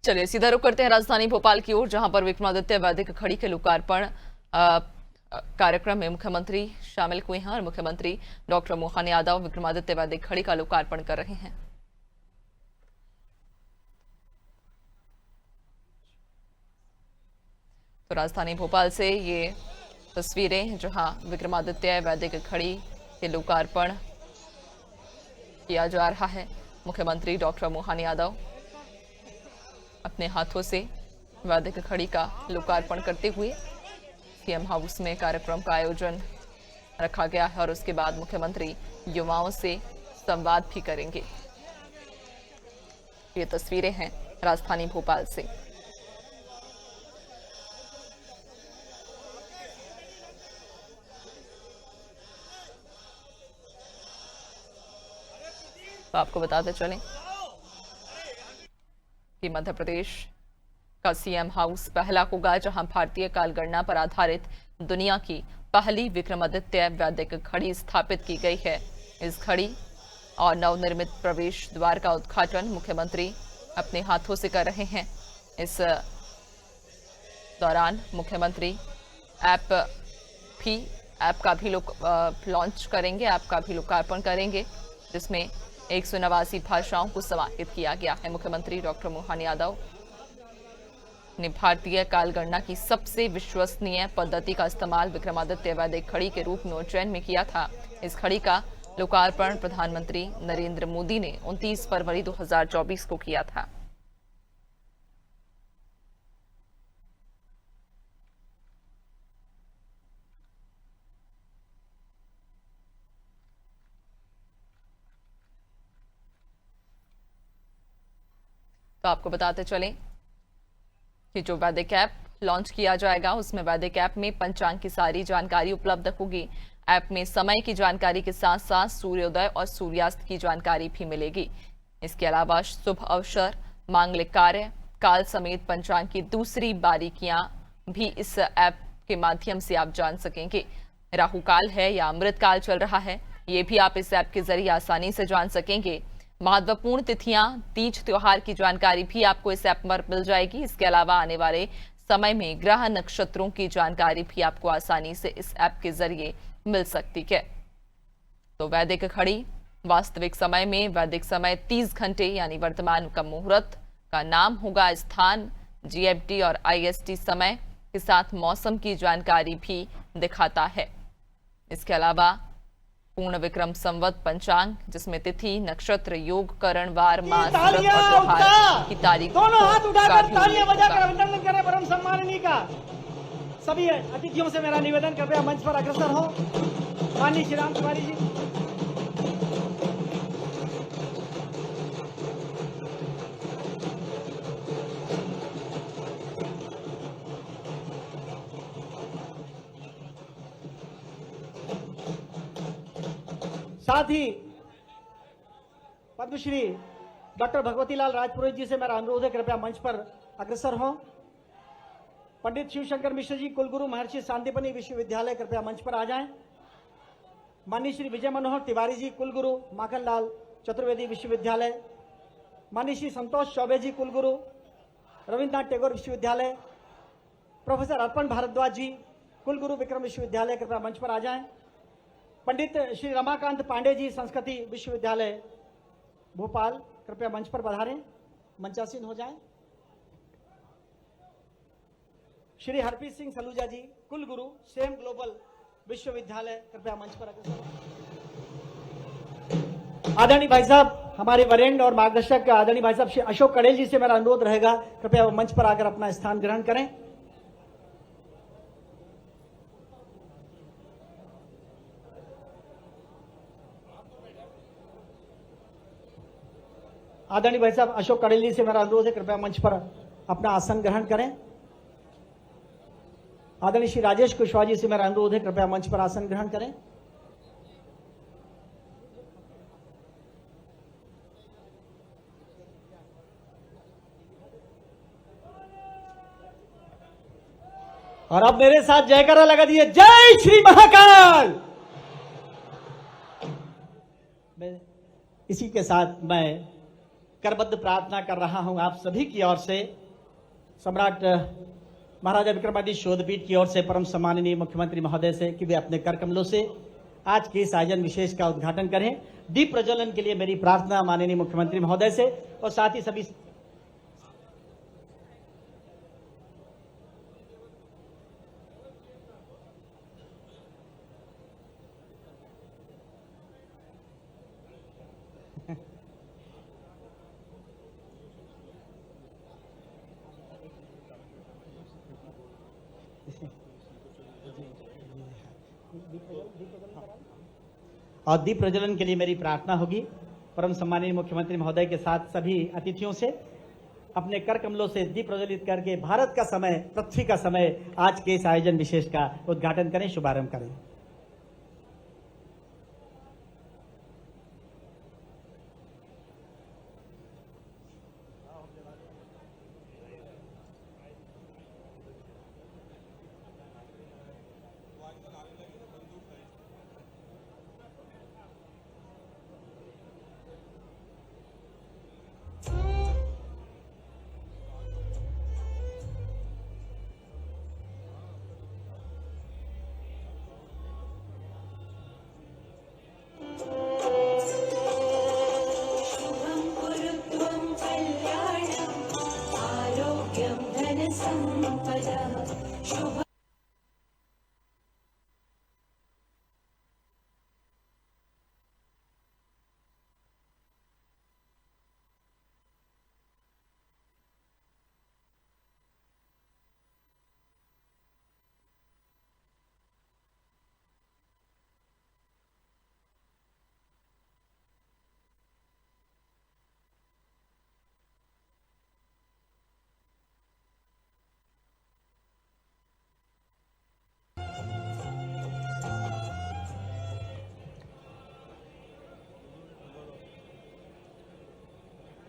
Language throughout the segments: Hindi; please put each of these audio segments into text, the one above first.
चलिए सीधा रुख करते हैं राजधानी भोपाल की ओर, जहां पर विक्रमादित्य वैदिक खड़ी के लोकार्पण कार्यक्रम में मुख्यमंत्री शामिल हुए हैं और मुख्यमंत्री डॉक्टर मोहन यादव विक्रमादित्य वैदिक खड़ी का लोकार्पण कर रहे हैं। तो राजधानी भोपाल से ये तस्वीरें जहां विक्रमादित्य वैदिक खड़ी के लोकार्पण किया जा रहा है। मुख्यमंत्री डॉक्टर मोहन यादव अपने हाथों से वैदिक खड़ी का लोकार्पण करते हुए सीएम हाउस में कार्यक्रम का आयोजन रखा गया है और उसके बाद मुख्यमंत्री युवाओं से संवाद भी करेंगे। ये तस्वीरें हैं राजधानी भोपाल से। तो आपको बताते चलें कि मध्य प्रदेश का सीएम हाउस पहला होगा जहां भारतीय कालगणना पर आधारित दुनिया की पहली विक्रमादित्य वैदिक खड़ी स्थापित की गई है। इस खड़ी और नवनिर्मित प्रवेश द्वार का उद्घाटन मुख्यमंत्री अपने हाथों से कर रहे हैं। इस दौरान मुख्यमंत्री ऐप का भी लॉन्च करेंगे, ऐप का भी लोकार्पण करेंगे, जिसमें 189 भाषाओं को समाहित किया गया है। मुख्यमंत्री डॉक्टर मोहन यादव ने भारतीय कालगणना की सबसे विश्वसनीय पद्धति का इस्तेमाल विक्रमादित्य वैदिक खड़ी के रूप में उज्जैन में किया था। इस खड़ी का लोकार्पण प्रधानमंत्री नरेंद्र मोदी ने 29 फरवरी 2024 को किया था। तो आपको बताते चलें कि जो वैदिक ऐप लॉन्च किया जाएगा उसमें वैदिक ऐप में पंचांग की सारी जानकारी उपलब्ध होगी। ऐप में समय की जानकारी के साथ साथ सूर्योदय और सूर्यास्त की जानकारी भी मिलेगी। इसके अलावा शुभ अवसर, मांगलिक कार्य, काल समेत पंचांग की दूसरी बारीकियां भी इस ऐप के माध्यम से आप जान सकेंगे। राहु काल है या अमृत काल चल रहा है, ये भी आप इस ऐप के जरिए आसानी से जान सकेंगे। महत्वपूर्ण तिथियां, तीज त्योहार की जानकारी भी आपको इस ऐप पर मिल जाएगी। इसके अलावा आने वाले समय में ग्रह नक्षत्रों की जानकारी भी आपको आसानी से इस ऐप के जरिए मिल सकती है। तो वैदिक खड़ी वास्तविक समय में वैदिक समय 30 घंटे यानी वर्तमान का मुहूर्त का नाम होगा, स्थान GMT और IST समय के साथ मौसम की जानकारी भी दिखाता है। इसके अलावा पूर्ण विक्रम संवत पंचांग, जिसमें तिथि, नक्षत्र, योग, करण, वार, मास, व्रत और त्योहार की तारीख दोनों हाथ उठाकर तालियां बजाकर अभिनंदन करें परम सम्माननीय का। सभी अतिथियों से मेरा निवेदन, कृपया मंच पर अग्रसर हो। माननीय श्री राम तिवारी जी। साथ ही पद्मश्री डॉक्टर भगवती लाल राजपुरोहित जी से मेरा अनुरोध है, कृपया मंच पर अग्रसर हो। पंडित शिवशंकर मिश्र जी, कुलगुरु महर्षि सांदीपनि विश्वविद्यालय, कृपया मंच पर आ जाएं। माननीय श्री विजय मनोहर तिवारी जी, कुलगुरु माखनलाल चतुर्वेदी विश्वविद्यालय। माननीय श्री संतोष चौबे जी, कुलगुरु रविन्द्रनाथ टैगोर विश्वविद्यालय। प्रोफेसर अर्पण भारद्वाज जी, कुलगुरु विक्रम विश्वविद्यालय, कृपया मंच पर आ जाएं। पंडित श्री रमाकांत पांडे जी, संस्कृति विश्वविद्यालय भोपाल, कृपया मंच पर पधारें, मंचासीन हो जाएं। श्री हरप्रीत सिंह सलूजा जी, कुलगुरु सेम ग्लोबल विश्वविद्यालय, कृपया मंच पर अग्रसर। आदरणीय भाई साहब, हमारे वरेण्य और मार्गदर्शक आदरणीय भाई साहब श्री अशोक कड़ेल जी से मेरा अनुरोध रहेगा, कृपया मंच पर आकर अपना स्थान ग्रहण करें। आदरणीय भाई साहब अशोक कड़ेल जी से मेरा अनुरोध है, कृपया मंच पर अपना आसन ग्रहण करें। आदरणीय श्री राजेश कुशवाहा जी से मेरा अनुरोध है, कृपया मंच पर आसन ग्रहण करें। और अब मेरे साथ जयकारा लगा दिए, जय श्री महाकाल। इसी के साथ मैं करबद्ध प्रार्थना कर रहा हूं आप सभी की ओर से, सम्राट महाराजा विक्रमादित्य शोधपीठ की ओर से, परम सम्माननीय मुख्यमंत्री महोदय से कि वे अपने कर कमलों से आज के इस आयोजन विशेष का उद्घाटन करें। दीप प्रज्वलन के लिए मेरी प्रार्थना माननीय मुख्यमंत्री महोदय से, और साथ ही सभी और दीप प्रज्वलन के लिए मेरी प्रार्थना होगी। परम सम्माननीय मुख्यमंत्री महोदय के साथ सभी अतिथियों से अपने कर कमलों से दीप प्रज्वलित करके भारत का समय, पृथ्वी का समय आज के इस आयोजन विशेष का उद्घाटन करें, शुभारंभ करें। शुभं कुरुत्वं कल्याणम् आरोग्यं धनसम्पदः शुभ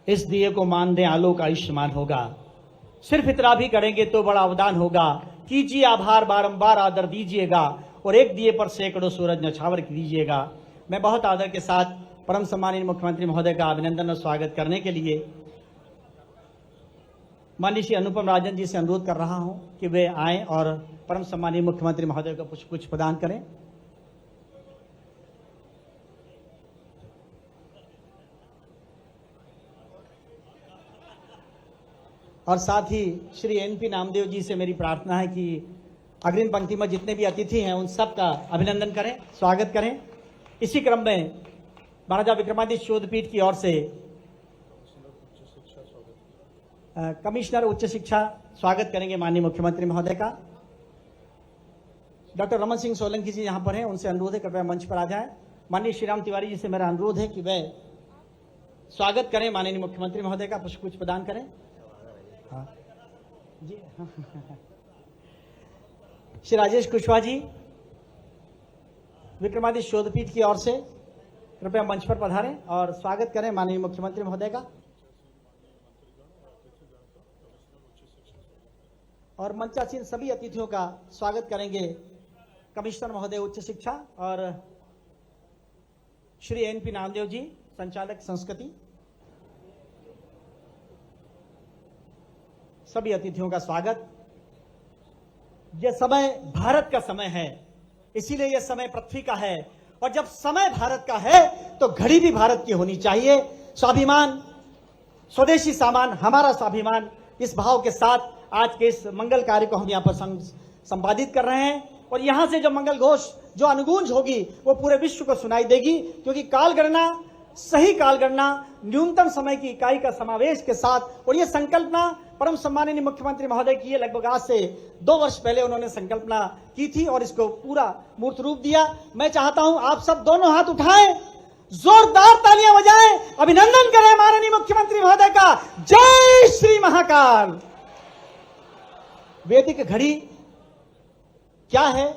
इस दिए को मान दें, आलोक आयुष्मान होगा। सिर्फ इतना भी करेंगे तो बड़ा अवदान होगा। कीजिए आभार, बारंबार आदर दीजिएगा, और एक दिए पर सैकड़ों सूरज नछावर कीजिएगा। मैं बहुत आदर के साथ परम सम्माननीय मुख्यमंत्री महोदय का अभिनंदन और स्वागत करने के लिए माननीय श्री अनुपम राजन जी से अनुरोध कर रहा हूं कि वे आएं और परम सम्माननीय मुख्यमंत्री महोदय को कुछ प्रदान करें। और साथ ही श्री एनपी नामदेव जी से मेरी प्रार्थना है कि अग्रिम पंक्ति में जितने भी अतिथि हैं उन सब का अभिनंदन करें, स्वागत करें। इसी क्रम में महाराजा विक्रमादित्य शोधपीठ की ओर से कमिश्नर उच्च शिक्षा स्वागत करेंगे माननीय मुख्यमंत्री महोदय का। डॉक्टर रमन सिंह सोलंकी जी यहाँ पर हैं, उनसे अनुरोध है कृपया मंच पर आ जाएं। माननीय श्रीराम तिवारी जी से मेरा अनुरोध है कि वे स्वागत करें माननीय मुख्यमंत्री महोदय का, पुष्प कुछ प्रदान करें। हाँ जी श्री राजेश कुशवाहा जी विक्रमादित्य शोधपीठ की ओर से कृपया मंच पर पधारें और स्वागत करें माननीय मुख्यमंत्री महोदय का। और मंचासीन सभी अतिथियों का स्वागत करेंगे कमिश्नर महोदय उच्च शिक्षा और श्री एनपी नामदेव जी संचालक संस्कृति। सभी अतिथियों का स्वागत। यह समय भारत का समय है, इसीलिए यह समय पृथ्वी का है, और जब समय भारत का है तो घड़ी भी भारत की होनी चाहिए। स्वाभिमान, स्वदेशी सामान हमारा स्वाभिमान, इस भाव के साथ आज के इस मंगल कार्य को हम यहाँ पर संपादित कर रहे हैं। और यहाँ से जो मंगल घोष, जो अनुगूंज होगी, वो पूरे विश्व को सुनाई देगी, क्योंकि कालगणना, सही कालगणना, न्यूनतम समय की इकाई का समावेश के साथ, और ये संकल्पना परम सम्माननीय मुख्यमंत्री महोदय की है, लगभग आज से 2 वर्ष पहले उन्होंने संकल्पना की थी और इसको पूरा मूर्त रूप दिया। मैं चाहता हूं आप सब दोनों हाथ उठाएं, जोरदार तालियां बजाएं, अभिनंदन करें माननीय मुख्यमंत्री महोदय का। जय श्री महाकाल। वैदिक घड़ी क्या है,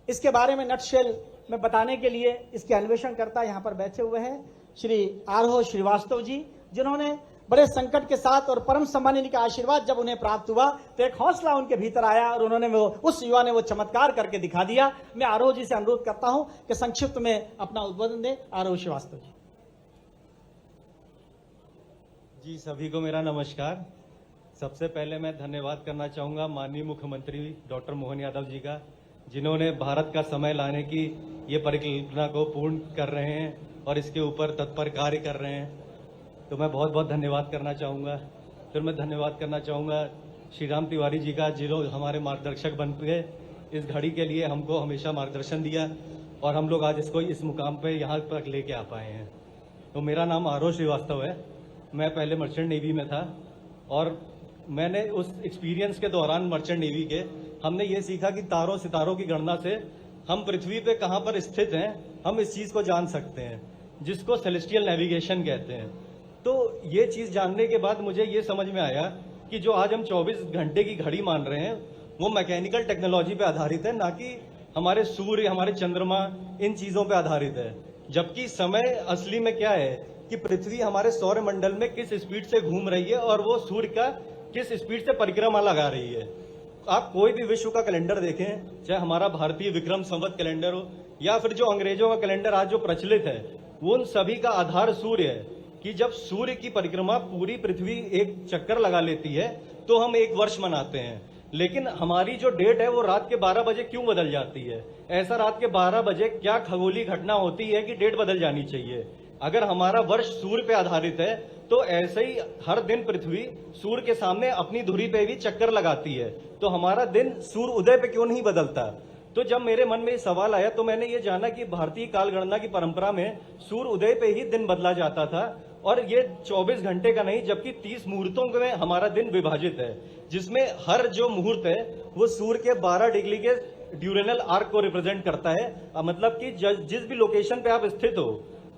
इसके बारे में नटशेल में बताने के लिए इसके अन्वेषणकर्ता यहां पर बैठे हुए हैं श्री आरोह श्रीवास्तव जी, जिन्होंने बड़े संकट के साथ और परम सम्माननीय का आशीर्वाद जब उन्हें प्राप्त हुआ तो एक हौसला उनके भीतर आया और उन्होंने उस युवा ने वो चमत्कार करके दिखा दिया। मैं आरोह जी से अनुरोध करता हूं कि संक्षिप्त में अपना उद्बोधन दें। आरोह श्रीवास्तव जी। जी सभी को मेरा नमस्कार। सबसे पहले मैं धन्यवाद करना चाहूँगा माननीय मुख्यमंत्री डॉक्टर मोहन यादव जी का, जिन्होंने भारत का समय लाने की ये परिकल्पना को पूर्ण कर रहे हैं और इसके ऊपर तत्पर कार्य कर रहे हैं। तो मैं बहुत बहुत धन्यवाद करना चाहूँगा। फिर मैं धन्यवाद करना चाहूँगा श्री राम तिवारी जी का, जिन्होंने हमारे मार्गदर्शक बन गए इस घड़ी के लिए, हमको हमेशा मार्गदर्शन दिया और हम लोग आज इसको इस मुकाम पे यहाँ तक लेके आ पाए हैं। तो मेरा नाम आरोह श्रीवास्तव है। मैं पहले मर्चेंट नेवी में था और मैंने उस एक्सपीरियंस के दौरान मर्चेंट नेवी के हमने ये सीखा कि तारों सितारों की गणना से हम पृथ्वी पे कहाँ पर स्थित हैं हम इस चीज़ को जान सकते हैं, जिसको सेलेस्टियल नेविगेशन कहते हैं। तो ये चीज़ जानने के बाद मुझे ये समझ में आया कि जो आज हम 24 घंटे की घड़ी मान रहे हैं वो मैकेनिकल टेक्नोलॉजी पे आधारित है, ना कि हमारे सूर्य, हमारे चंद्रमा, इन चीज़ों पे आधारित है। जबकि समय असली में क्या है कि पृथ्वी हमारे सौर मंडल में किस स्पीड से घूम रही है और वो सूर्य का किस स्पीड से परिक्रमा लगा रही है। आप कोई भी विश्व का कैलेंडर देखें, चाहे हमारा भारतीय विक्रम संवत कैलेंडर हो या फिर जो अंग्रेजों का कैलेंडर आज जो प्रचलित है, वो उन सभी का आधार सूर्य है कि जब सूर्य की परिक्रमा पूरी पृथ्वी एक चक्कर लगा लेती है तो हम एक वर्ष मनाते हैं। लेकिन हमारी जो डेट है वो रात के 12 बजे क्यों बदल जाती है? ऐसा रात के 12 बजे क्या खगोलीय घटना होती है कि डेट बदल जानी चाहिए? अगर हमारा वर्ष सूर्य पे आधारित है तो ऐसे ही हर दिन पृथ्वी सूर्य के सामने अपनी धुरी पे भी चक्कर लगाती है, तो हमारा दिन सूर्य उदय पे क्यों नहीं बदलता? तो जब मेरे मन में ये सवाल आया तो मैंने ये जाना कि भारतीय काल गणना की परंपरा में सूर्य उदय पे ही दिन बदला जाता था और ये 24 घंटे का नहीं, जबकि 30 मुहूर्तों में हमारा दिन विभाजित है, जिसमें हर जो मुहूर्त है वो सूर्य के 12 डिग्री के ड्यूरेनल आर्क को रिप्रेजेंट करता है। मतलब कि जिस भी लोकेशन पे आप स्थित हो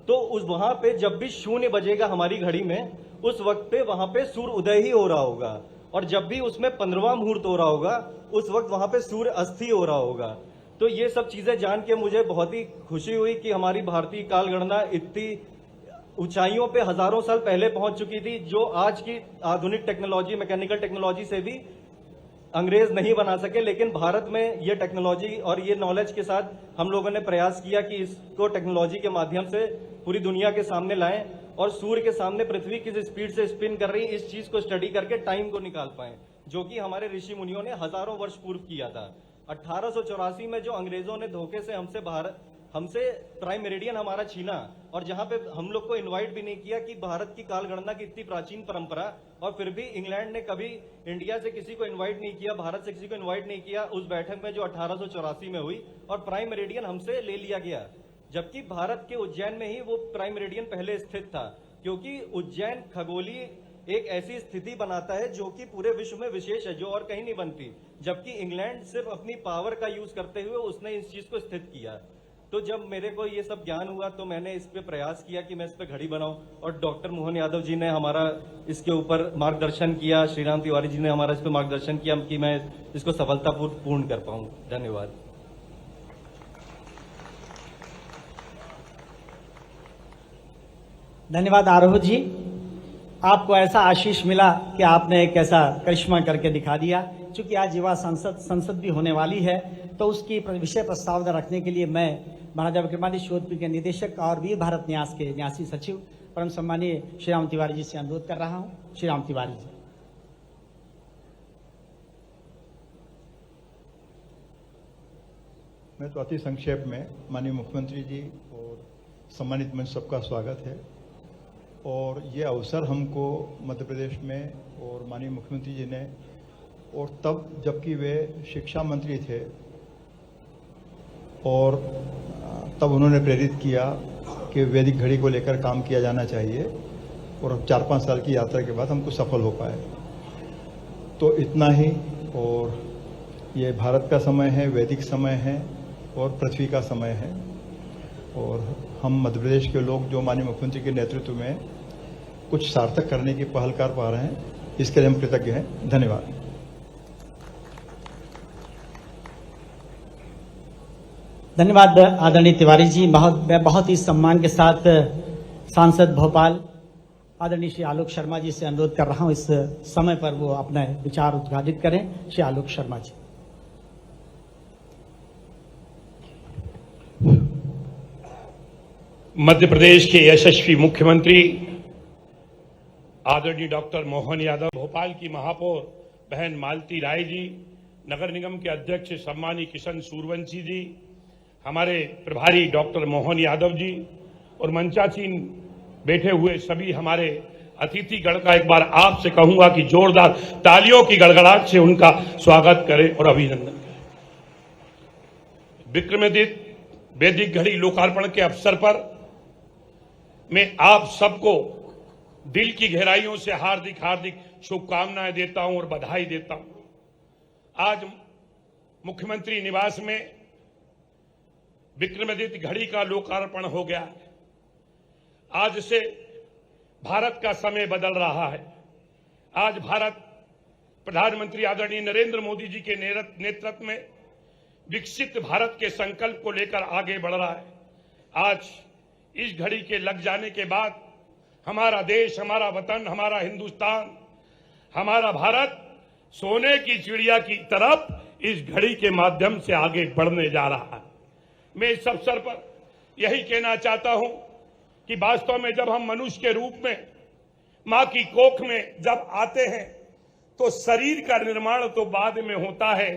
तो उस वहां पे जब भी 0 बजेगा हमारी घड़ी में, उस वक्त पे वहां पे सूर्य उदय ही हो रहा होगा, और जब भी उसमें 15वां मुहूर्त हो रहा होगा उस वक्त वहां पे सूर्य अस्थि हो रहा होगा। तो ये सब चीजें जान के मुझे बहुत ही खुशी हुई कि हमारी भारतीय काल गणना इतनी ऊंचाइयों पे हजारों साल पहले पहुंच चुकी थी, जो आज की आधुनिक टेक्नोलॉजी, मैकेनिकल टेक्नोलॉजी से भी अंग्रेज नहीं बना सके। लेकिन भारत में ये टेक्नोलॉजी और ये नॉलेज के साथ हम लोगों ने प्रयास किया कि इसको टेक्नोलॉजी के माध्यम से पूरी दुनिया के सामने लाएं और सूर्य के सामने पृथ्वी किस स्पीड से स्पिन कर रही है इस चीज को स्टडी करके टाइम को निकाल पाए, जो कि हमारे ऋषि मुनियों ने हजारों वर्ष पूर्व किया था। 1884 में जो अंग्रेजों ने धोखे से हमसे प्राइम मेरिडियन हमारा छीना, और जहां पे हम लोग को इनवाइट भी नहीं किया कि भारत की काल गणना की इतनी प्राचीन परंपरा, और फिर भी इंग्लैंड ने कभी इंडिया से किसी को इनवाइट नहीं किया, भारत से किसी को इनवाइट नहीं किया उस बैठक में जो 1884 में हुई, और प्राइम मेरिडियन हमसे ले लिया गया। जबकि भारत के उज्जैन में ही वो प्राइम मेरिडियन पहले स्थित था, क्योंकि उज्जैन खगोलीय एक ऐसी स्थिति बनाता है जो कि पूरे विश्व में विशेष है, जो और कहीं नहीं बनती। जबकि इंग्लैंड सिर्फ अपनी पावर का यूज करते हुए उसने इस चीज को स्थित किया। तो जब मेरे को ये सब ज्ञान हुआ तो मैंने इस पे प्रयास किया कि मैं इस पे घड़ी बनाऊं, और डॉक्टर मोहन यादव जी ने हमारा इसके ऊपर मार्गदर्शन किया, श्री राम तिवारी जी ने हमारा इस पे मार्गदर्शन किया कि मैं इसको सफलतापूर्वक पूर्ण कर पाऊं। धन्यवाद। धन्यवाद आरोह जी, आपको ऐसा आशीष मिला कि आपने एक ऐसा करिश्मा करके दिखा दिया। चूंकि आज युवा संसद भी होने वाली है, तो उसकी विषय प्रस्तावना रखने के लिए मैं महाराजा विक्रमादित्य शोधपीठ के निदेशक और वीर भारत न्यास के न्यासी सचिव परम सम्मानीय श्री राम तिवारी जी से अनुरोध कर रहा हूं। श्री राम तिवारी जी। मैं तो अति संक्षेप में, माननीय मुख्यमंत्री जी और सम्मानित मंच सबका स्वागत है। और ये अवसर हमको मध्य प्रदेश में और माननीय मुख्यमंत्री जी ने, और तब जबकि वे शिक्षा मंत्री थे, और तब उन्होंने प्रेरित किया कि वैदिक घड़ी को लेकर काम किया जाना चाहिए, और 4-5 साल की यात्रा के बाद हमको सफल हो पाए। तो इतना ही। और ये भारत का समय है, वैदिक समय है और पृथ्वी का समय है, और हम मध्य प्रदेश के लोग जो माननीय मुख्यमंत्री के नेतृत्व में कुछ सार्थक करने की पहल कर पा रहे हैं, इसके लिए हम कृतज्ञ हैं। धन्यवाद। धन्यवाद आदरणीय तिवारी जी। मैं बहुत ही सम्मान के साथ सांसद भोपाल आदरणीय श्री आलोक शर्मा जी से अनुरोध कर रहा हूं इस समय पर वो अपने विचार उद्घाटित करें। श्री आलोक शर्मा जी। मध्य प्रदेश के यशस्वी मुख्यमंत्री आदरणीय डॉक्टर मोहन यादव, भोपाल की महापौर बहन मालती राय जी, नगर निगम के अध्यक्ष सम्मानीय किशन सूर्यवंशी जी, हमारे प्रभारी डॉक्टर मोहन यादव जी और मंचासीन बैठे हुए सभी हमारे अतिथिगण का एक बार आपसे कहूंगा कि जोरदार तालियों की गड़गड़ाहट से उनका स्वागत करें और अभिनंदन करें। विक्रमादित्य वैदिक घड़ी लोकार्पण के अवसर पर मैं आप सबको दिल की गहराइयों से हार्दिक हार्दिक शुभकामनाएं देता हूं और बधाई देता हूं। आज मुख्यमंत्री निवास में विक्रमादित्य घड़ी का लोकार्पण हो गया है। आज से भारत का समय बदल रहा है। आज भारत प्रधानमंत्री आदरणीय नरेंद्र मोदी जी के नेतृत्व में विकसित भारत के संकल्प को लेकर आगे बढ़ रहा है। आज इस घड़ी के लग जाने के बाद हमारा देश, हमारा वतन, हमारा हिंदुस्तान, हमारा भारत सोने की चिड़िया की तरफ इस घड़ी के माध्यम से आगे बढ़ने जा रहा है। मैं इस अवसर पर यही कहना चाहता हूं कि वास्तव में जब हम मनुष्य के रूप में मां की कोख में जब आते हैं तो शरीर का निर्माण तो बाद में होता है,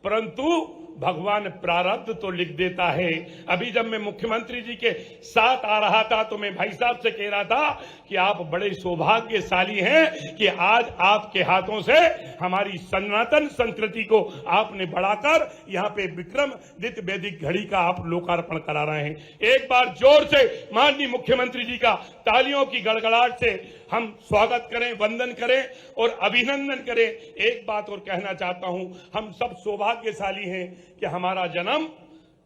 परंतु भगवान प्रारब्ध तो लिख देता है। अभी जब मैं मुख्यमंत्री जी के साथ आ रहा था तो मैं भाई साहब से कह रहा था कि आप बड़े सौभाग्यशाली हैं कि आज आपके हाथों से हमारी सनातन संस्कृति को आपने बढ़ाकर यहाँ पे विक्रमादित्य वैदिक घड़ी का आप लोकार्पण करा रहे हैं। एक बार जोर से माननीय मुख्यमंत्री जी का तालियों की गड़गड़ाहट से हम स्वागत करें, वंदन करें और अभिनंदन करें। एक बात और कहना चाहता हूं, हम सब सौभाग्यशाली हैं कि हमारा जन्म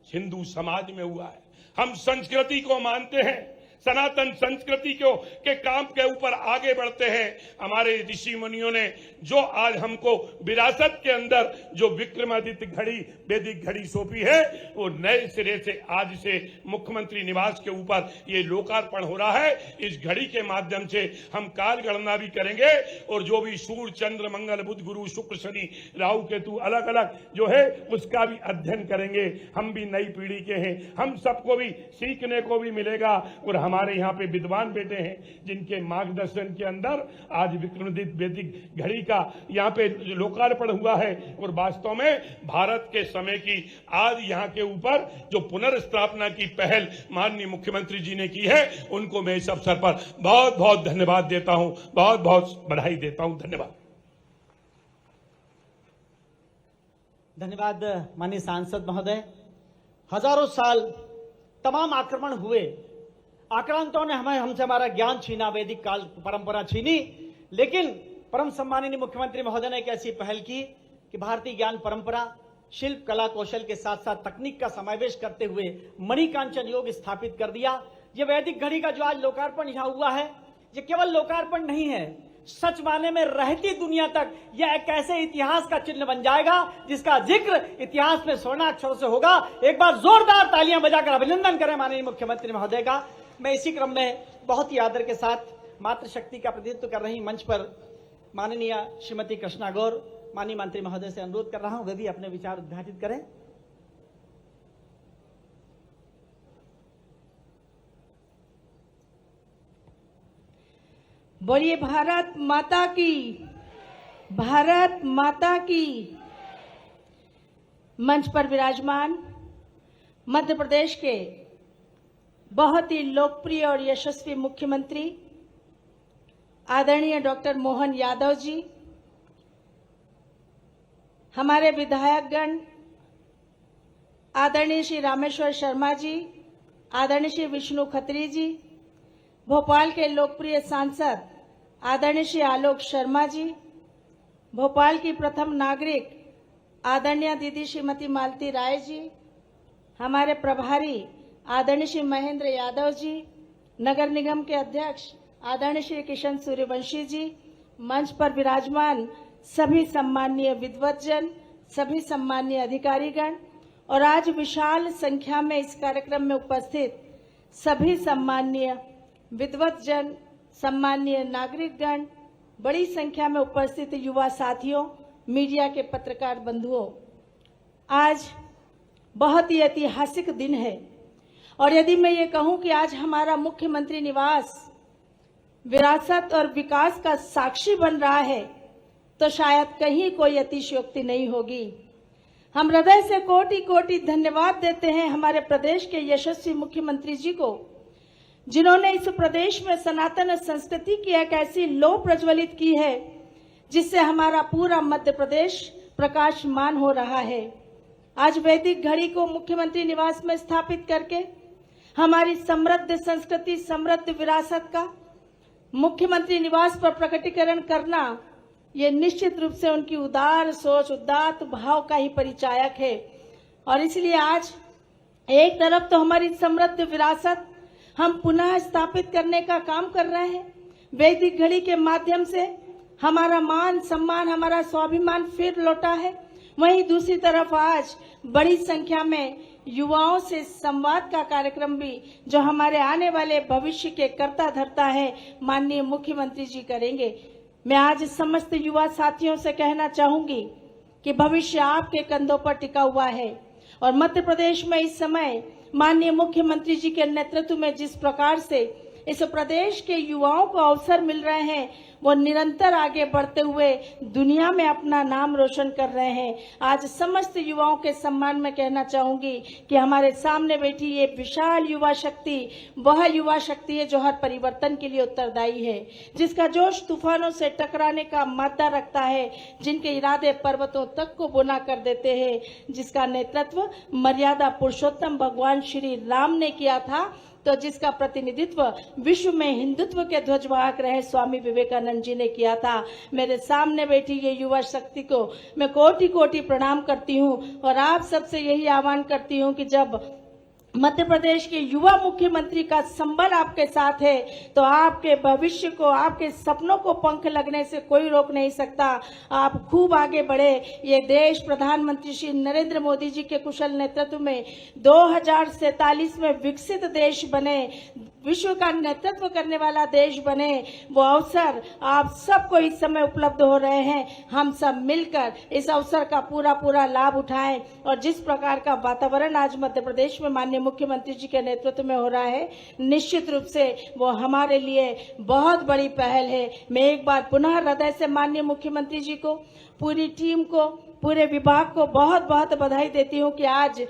हिंदू समाज में हुआ है। हम संस्कृति को मानते हैं, सनातन संस्कृति के काम के ऊपर आगे बढ़ते हैं। हमारे ऋषि मुनियों ने जो आज हमको विरासत के अंदर जो विक्रमादित्य घड़ी वैदिक घड़ी सौंपी है, वो नए सिरे से आज से मुख्यमंत्री निवास के ऊपर ये लोकार्पण हो रहा है। इस घड़ी के माध्यम से हम काल गणना भी करेंगे और जो भी सूर्य, चंद्र, मंगल, बुध, गुरु, शुक्र, शनि, राहु, केतु अलग अलग जो है उसका भी अध्ययन करेंगे। हम भी नई पीढ़ी के हैं, हम सबको भी सीखने को भी मिलेगा और हमारे यहाँ पे विद्वान बेटे हैं जिनके मार्गदर्शन के अंदर आज विक्रमादित्य वैदिक घड़ी का यहाँ पे लोकार्पण हुआ है। और वास्तव में भारत के समय की आज यहाँ के ऊपर जो पुनर्स्थापना की पहल माननीय मुख्यमंत्री जी ने की है, उनको मैं इस अवसर पर बहुत बहुत धन्यवाद देता हूं, बहुत बहुत बधाई देता हूं। धन्यवाद। धन्यवाद माननीय सांसद महोदय। हजारों साल तमाम आक्रमण हुए, आक्रांतों ने हमसे हमारा ज्ञान छीना, वैदिक काल परंपरा छीनी, लेकिन परम सम्माननीय मुख्यमंत्री महोदय ने एक ऐसी पहल की कि भारतीय ज्ञान परंपरा, शिल्प, कला, कौशल के साथ साथ तकनीक का समावेश करते हुए मणिकांचन योग स्थापित कर दिया। ये वैदिक घड़ी का जो आज लोकार्पण यहाँ हुआ है, ये केवल लोकार्पण नहीं है, सच माने में रहती दुनिया तक यह एक ऐसे इतिहास का चिन्ह बन जाएगा जिसका जिक्र इतिहास में स्वर्णाक्षरों से होगा। एक बार जोरदार तालियां बजाकर अभिनंदन करें माननीय मुख्यमंत्री महोदय का। मैं इसी क्रम में बहुत ही आदर के साथ मातृशक्ति का प्रतिनिधित्व कर रही मंच पर माननीय श्रीमती कृष्णा गौर माननीय मंत्री महोदय से अनुरोध कर रहा हूं, वे भी अपने विचार उद्घाटित करें। बोलिए भारत माता की, भारत माता की। मंच पर विराजमान मध्य प्रदेश के बहुत ही लोकप्रिय और यशस्वी मुख्यमंत्री आदरणीय डॉक्टर मोहन यादव जी, हमारे विधायकगण आदरणीय श्री रामेश्वर शर्मा जी, आदरणीय श्री विष्णु खत्री जी, भोपाल के लोकप्रिय सांसद आदरणीय श्री आलोक शर्मा जी, भोपाल की प्रथम नागरिक आदरणीय दीदी श्रीमती मालती राय जी, हमारे प्रभारी आदरणीय श्री महेंद्र यादव जी, नगर निगम के अध्यक्ष आदरणीय श्री किशन सूर्यवंशी जी, मंच पर विराजमान सभी सम्माननीय विद्वतजन, सभी सम्माननीय अधिकारीगण और आज विशाल संख्या में इस कार्यक्रम में उपस्थित सभी सम्माननीय विद्वतजन, सम्माननीय नागरिकगण, बड़ी संख्या में उपस्थित युवा साथियों, मीडिया के पत्रकार बंधुओं, आज बहुत ही ऐतिहासिक दिन है। और यदि मैं ये कहूं कि आज हमारा मुख्यमंत्री निवास विरासत और विकास का साक्षी बन रहा है तो शायद कहीं कोई अतिशयोक्ति नहीं होगी। हम हृदय से कोटि कोटि धन्यवाद देते हैं हमारे प्रदेश के यशस्वी मुख्यमंत्री जी को, जिन्होंने इस प्रदेश में सनातन संस्कृति की एक ऐसी लौ प्रज्वलित की है जिससे हमारा पूरा मध्य प्रदेश प्रकाशमान हो रहा है। आज वैदिक घड़ी को मुख्यमंत्री निवास में स्थापित करके हमारी समृद्ध संस्कृति, समृद्ध विरासत का मुख्यमंत्री निवास पर प्रकटीकरण करना, ये निश्चित रूप से उनकी उदार सोच, उदात्त भाव का ही परिचायक है। और इसलिए आज एक तरफ तो हमारी समृद्ध विरासत हम पुनः स्थापित करने का काम कर रहे हैं, वैदिक घड़ी के माध्यम से हमारा मान सम्मान, हमारा स्वाभिमान फिर लौटा है। वहीं दूसरी तरफ आज बड़ी संख्या में युवाओं से संवाद का कार्यक्रम भी, जो हमारे आने वाले भविष्य के कर्ता धर्ता है, माननीय मुख्यमंत्री जी करेंगे। मैं आज समस्त युवा साथियों से कहना चाहूंगी कि भविष्य आपके कंधों पर टिका हुआ है और मध्य प्रदेश में इस समय माननीय मुख्यमंत्री जी के नेतृत्व में जिस प्रकार से इस प्रदेश के युवाओं को अवसर मिल रहे हैं, वो निरंतर आगे बढ़ते हुए दुनिया में अपना नाम रोशन कर रहे हैं। आज समस्त युवाओं के सम्मान में कहना चाहूंगी कि हमारे सामने बैठी ये विशाल युवा शक्ति वह युवा शक्ति है जो हर परिवर्तन के लिए उत्तरदायी है, जिसका जोश तूफानों से टकराने का मादा रखता है, जिनके इरादे पर्वतों तक को बुना कर देते हैं, जिसका नेतृत्व मर्यादा पुरुषोत्तम भगवान श्री राम ने किया था, तो जिसका प्रतिनिधित्व विश्व में हिंदुत्व के ध्वजवाहक रहे स्वामी विवेकानंद जी ने किया था। मेरे सामने बैठी ये युवा शक्ति को मैं कोटि कोटि प्रणाम करती हूँ और आप सबसे यही आह्वान करती हूँ कि जब मध्य प्रदेश के युवा मुख्यमंत्री का संबल आपके साथ है तो आपके भविष्य को, आपके सपनों को पंख लगने से कोई रोक नहीं सकता। आप खूब आगे बढ़े। ये देश प्रधानमंत्री श्री नरेंद्र मोदी जी के कुशल नेतृत्व में 2047 में विकसित देश बने, विश्व का नेतृत्व करने वाला देश बने, वो अवसर आप सबको इस समय उपलब्ध हो रहे हैं। हम सब मिलकर इस अवसर का पूरा लाभ उठाएं और जिस प्रकार का वातावरण आज मध्य प्रदेश में माननीय मुख्यमंत्री जी के नेतृत्व में हो रहा है, निश्चित रूप से वो हमारे लिए बहुत बड़ी पहल है। मैं एक बार पुनः हृदय से माननीय मुख्यमंत्री जी को, पूरी टीम को, पूरे विभाग को बहुत बहुत बधाई देती हूं कि आज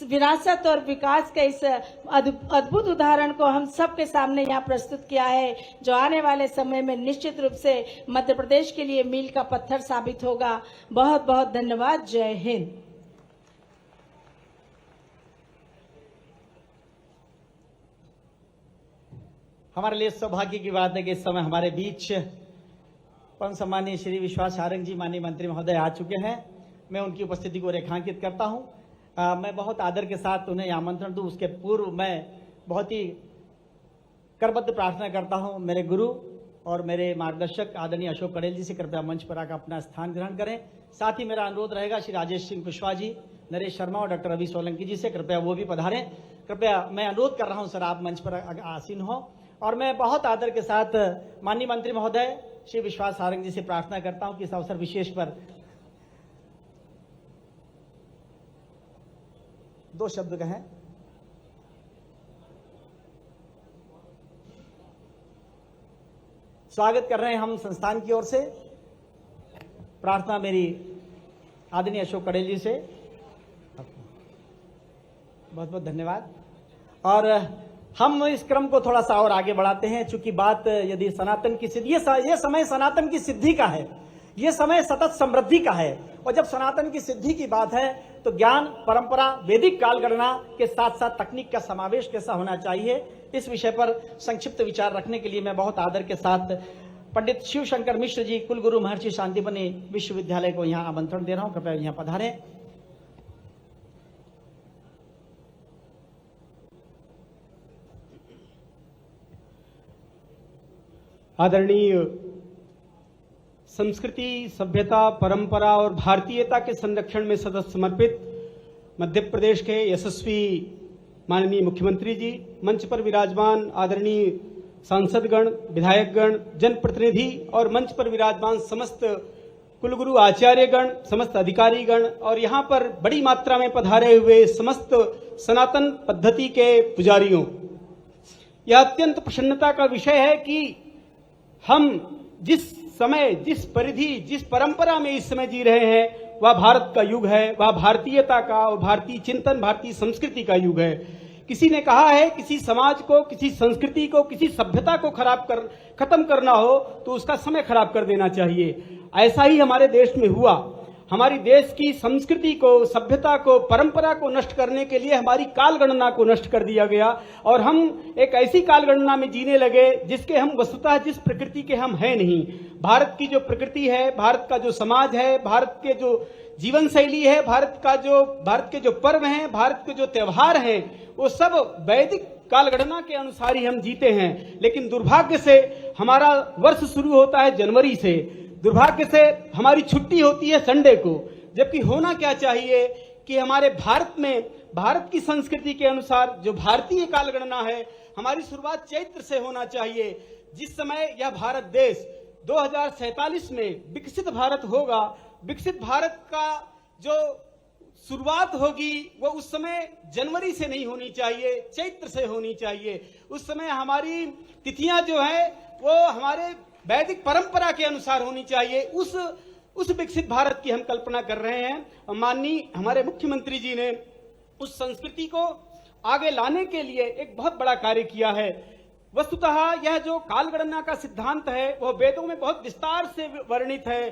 विरासत और विकास के इस अद्भुत उदाहरण को हम सबके सामने यहाँ प्रस्तुत किया है, जो आने वाले समय में निश्चित रूप से मध्य प्रदेश के लिए मील का पत्थर साबित होगा। बहुत बहुत धन्यवाद। जय हिंद। हमारे लिए सौभाग्य की बात है कि इस समय हमारे बीच परम सम्मानीय श्री विश्वास सारंग जी माननीय मंत्री महोदय आ चुके हैं। मैं उनकी उपस्थिति को रेखांकित करता हूं। मैं बहुत आदर के साथ उन्हें आमंत्रण दूं, उसके पूर्व मैं बहुत ही करबद्ध प्रार्थना करता हूं मेरे गुरु और मेरे मार्गदर्शक आदरणीय अशोक कड़ेल जी से कृपया मंच पर आकर अपना स्थान ग्रहण करें। साथ ही मेरा अनुरोध रहेगा श्री राजेश सिंह कुशवाहा जी, नरेश शर्मा और डॉक्टर रवि सोलंकी जी से कृपया वो भी पधारें। कृपया मैं अनुरोध कर रहा हूं सर, आप मंच पर आसीन हो। और मैं बहुत आदर के साथ माननीय मंत्री महोदय श्री विश्वास सारंग जी से प्रार्थना करता हूं कि इस अवसर विशेष पर दो शब्द कहें। स्वागत कर रहे हैं हम संस्थान की ओर से। प्रार्थना मेरी आदरणीय अशोक कड़ेल जी से। बहुत बहुत धन्यवाद। और हम इस क्रम को थोड़ा सा और आगे बढ़ाते हैं, चूंकि बात यदि सनातन की सिद्धि, ये समय सनातन की सिद्धि का है, ये समय सतत समृद्धि का है। और जब सनातन की सिद्धि की बात है तो ज्ञान, परंपरा, वैदिक काल गणना के साथ साथ तकनीक का समावेश कैसा होना चाहिए, इस विषय पर संक्षिप्त विचार रखने के लिए मैं बहुत आदर के साथ पंडित शिव शंकर मिश्र जी, कुलगुरु महर्षि शांतिपनि विश्वविद्यालय को यहाँ आमंत्रण दे रहा हूँ। कृपया यहाँ पधारें। आदरणीय संस्कृति, सभ्यता, परंपरा और भारतीयता के संरक्षण में सतत समर्पित मध्य प्रदेश के यशस्वी माननीय मुख्यमंत्री जी, मंच पर विराजमान आदरणीय सांसदगण, विधायकगण, जनप्रतिनिधि और मंच पर विराजमान समस्त कुलगुरु आचार्यगण, समस्त अधिकारीगण और यहाँ पर बड़ी मात्रा में पधारे हुए समस्त सनातन पद्धति के पुजारियों, यह अत्यंत प्रसन्नता का विषय है कि हम जिस समय, जिस परिधि, जिस परंपरा में इस समय जी रहे हैं, वह भारत का युग है, वह भारतीयता का, वह भारतीय चिंतन, भारतीय संस्कृति का युग है। किसी ने कहा है किसी समाज को, किसी संस्कृति को, किसी सभ्यता को खत्म करना हो तो उसका समय खराब कर देना चाहिए। ऐसा ही हमारे देश में हुआ। हमारी देश की संस्कृति को, सभ्यता को, परंपरा को नष्ट करने के लिए हमारी काल गणना को नष्ट कर दिया गया और हम एक ऐसी काल गणना में जीने लगे जिसके हम वस्तुतः जिस प्रकृति के हम हैं नहीं। भारत की जो प्रकृति है, भारत का जो समाज है, भारत के जो जीवन शैली है, भारत के जो पर्व हैं, भारत के जो त्योहार हैं, वो सब वैदिक काल गणना के अनुसार ही हम जीते हैं। लेकिन दुर्भाग्य से हमारा वर्ष शुरू होता है जनवरी से, दुर्भाग्य से हमारी छुट्टी होती है संडे को, जबकि होना क्या चाहिए कि हमारे भारत में, भारत की संस्कृति के अनुसार जो भारतीय काल गणना है, हमारी शुरुआत चैत्र से होना चाहिए। जिस समय यह भारत देश 2047 में विकसित भारत होगा, विकसित भारत का जो शुरुआत होगी वो उस समय जनवरी से नहीं होनी चाहिए, चैत्र से होनी चाहिए। उस समय हमारी तिथियां जो है वो हमारे वैदिक परंपरा के अनुसार होनी चाहिए। उस विकसित भारत की हम कल्पना कर रहे हैं। माननीय हमारे मुख्यमंत्री जी ने उस संस्कृति को आगे लाने के लिए एक बहुत बड़ा कार्य किया है। वस्तुतः यह जो काल गणना का सिद्धांत है वह वेदों में बहुत विस्तार से वर्णित है।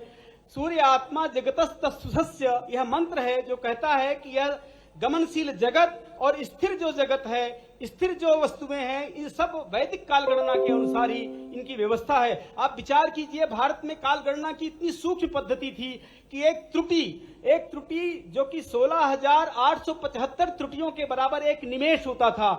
सूर्य आत्मा जगतस्तस्य यह मंत्र है जो कहता है कि यह गमनशील जगत और स्थिर जो जगत है, स्थिर जो वस्तुएं हैं, ये सब वैदिक काल गणना के अनुसार ही इनकी व्यवस्था है। आप विचार कीजिए, भारत में काल गणना की इतनी सूक्ष्म पद्धति थी कि एक त्रुटि जो कि 16,875 त्रुटियों के बराबर एक निमेष होता था।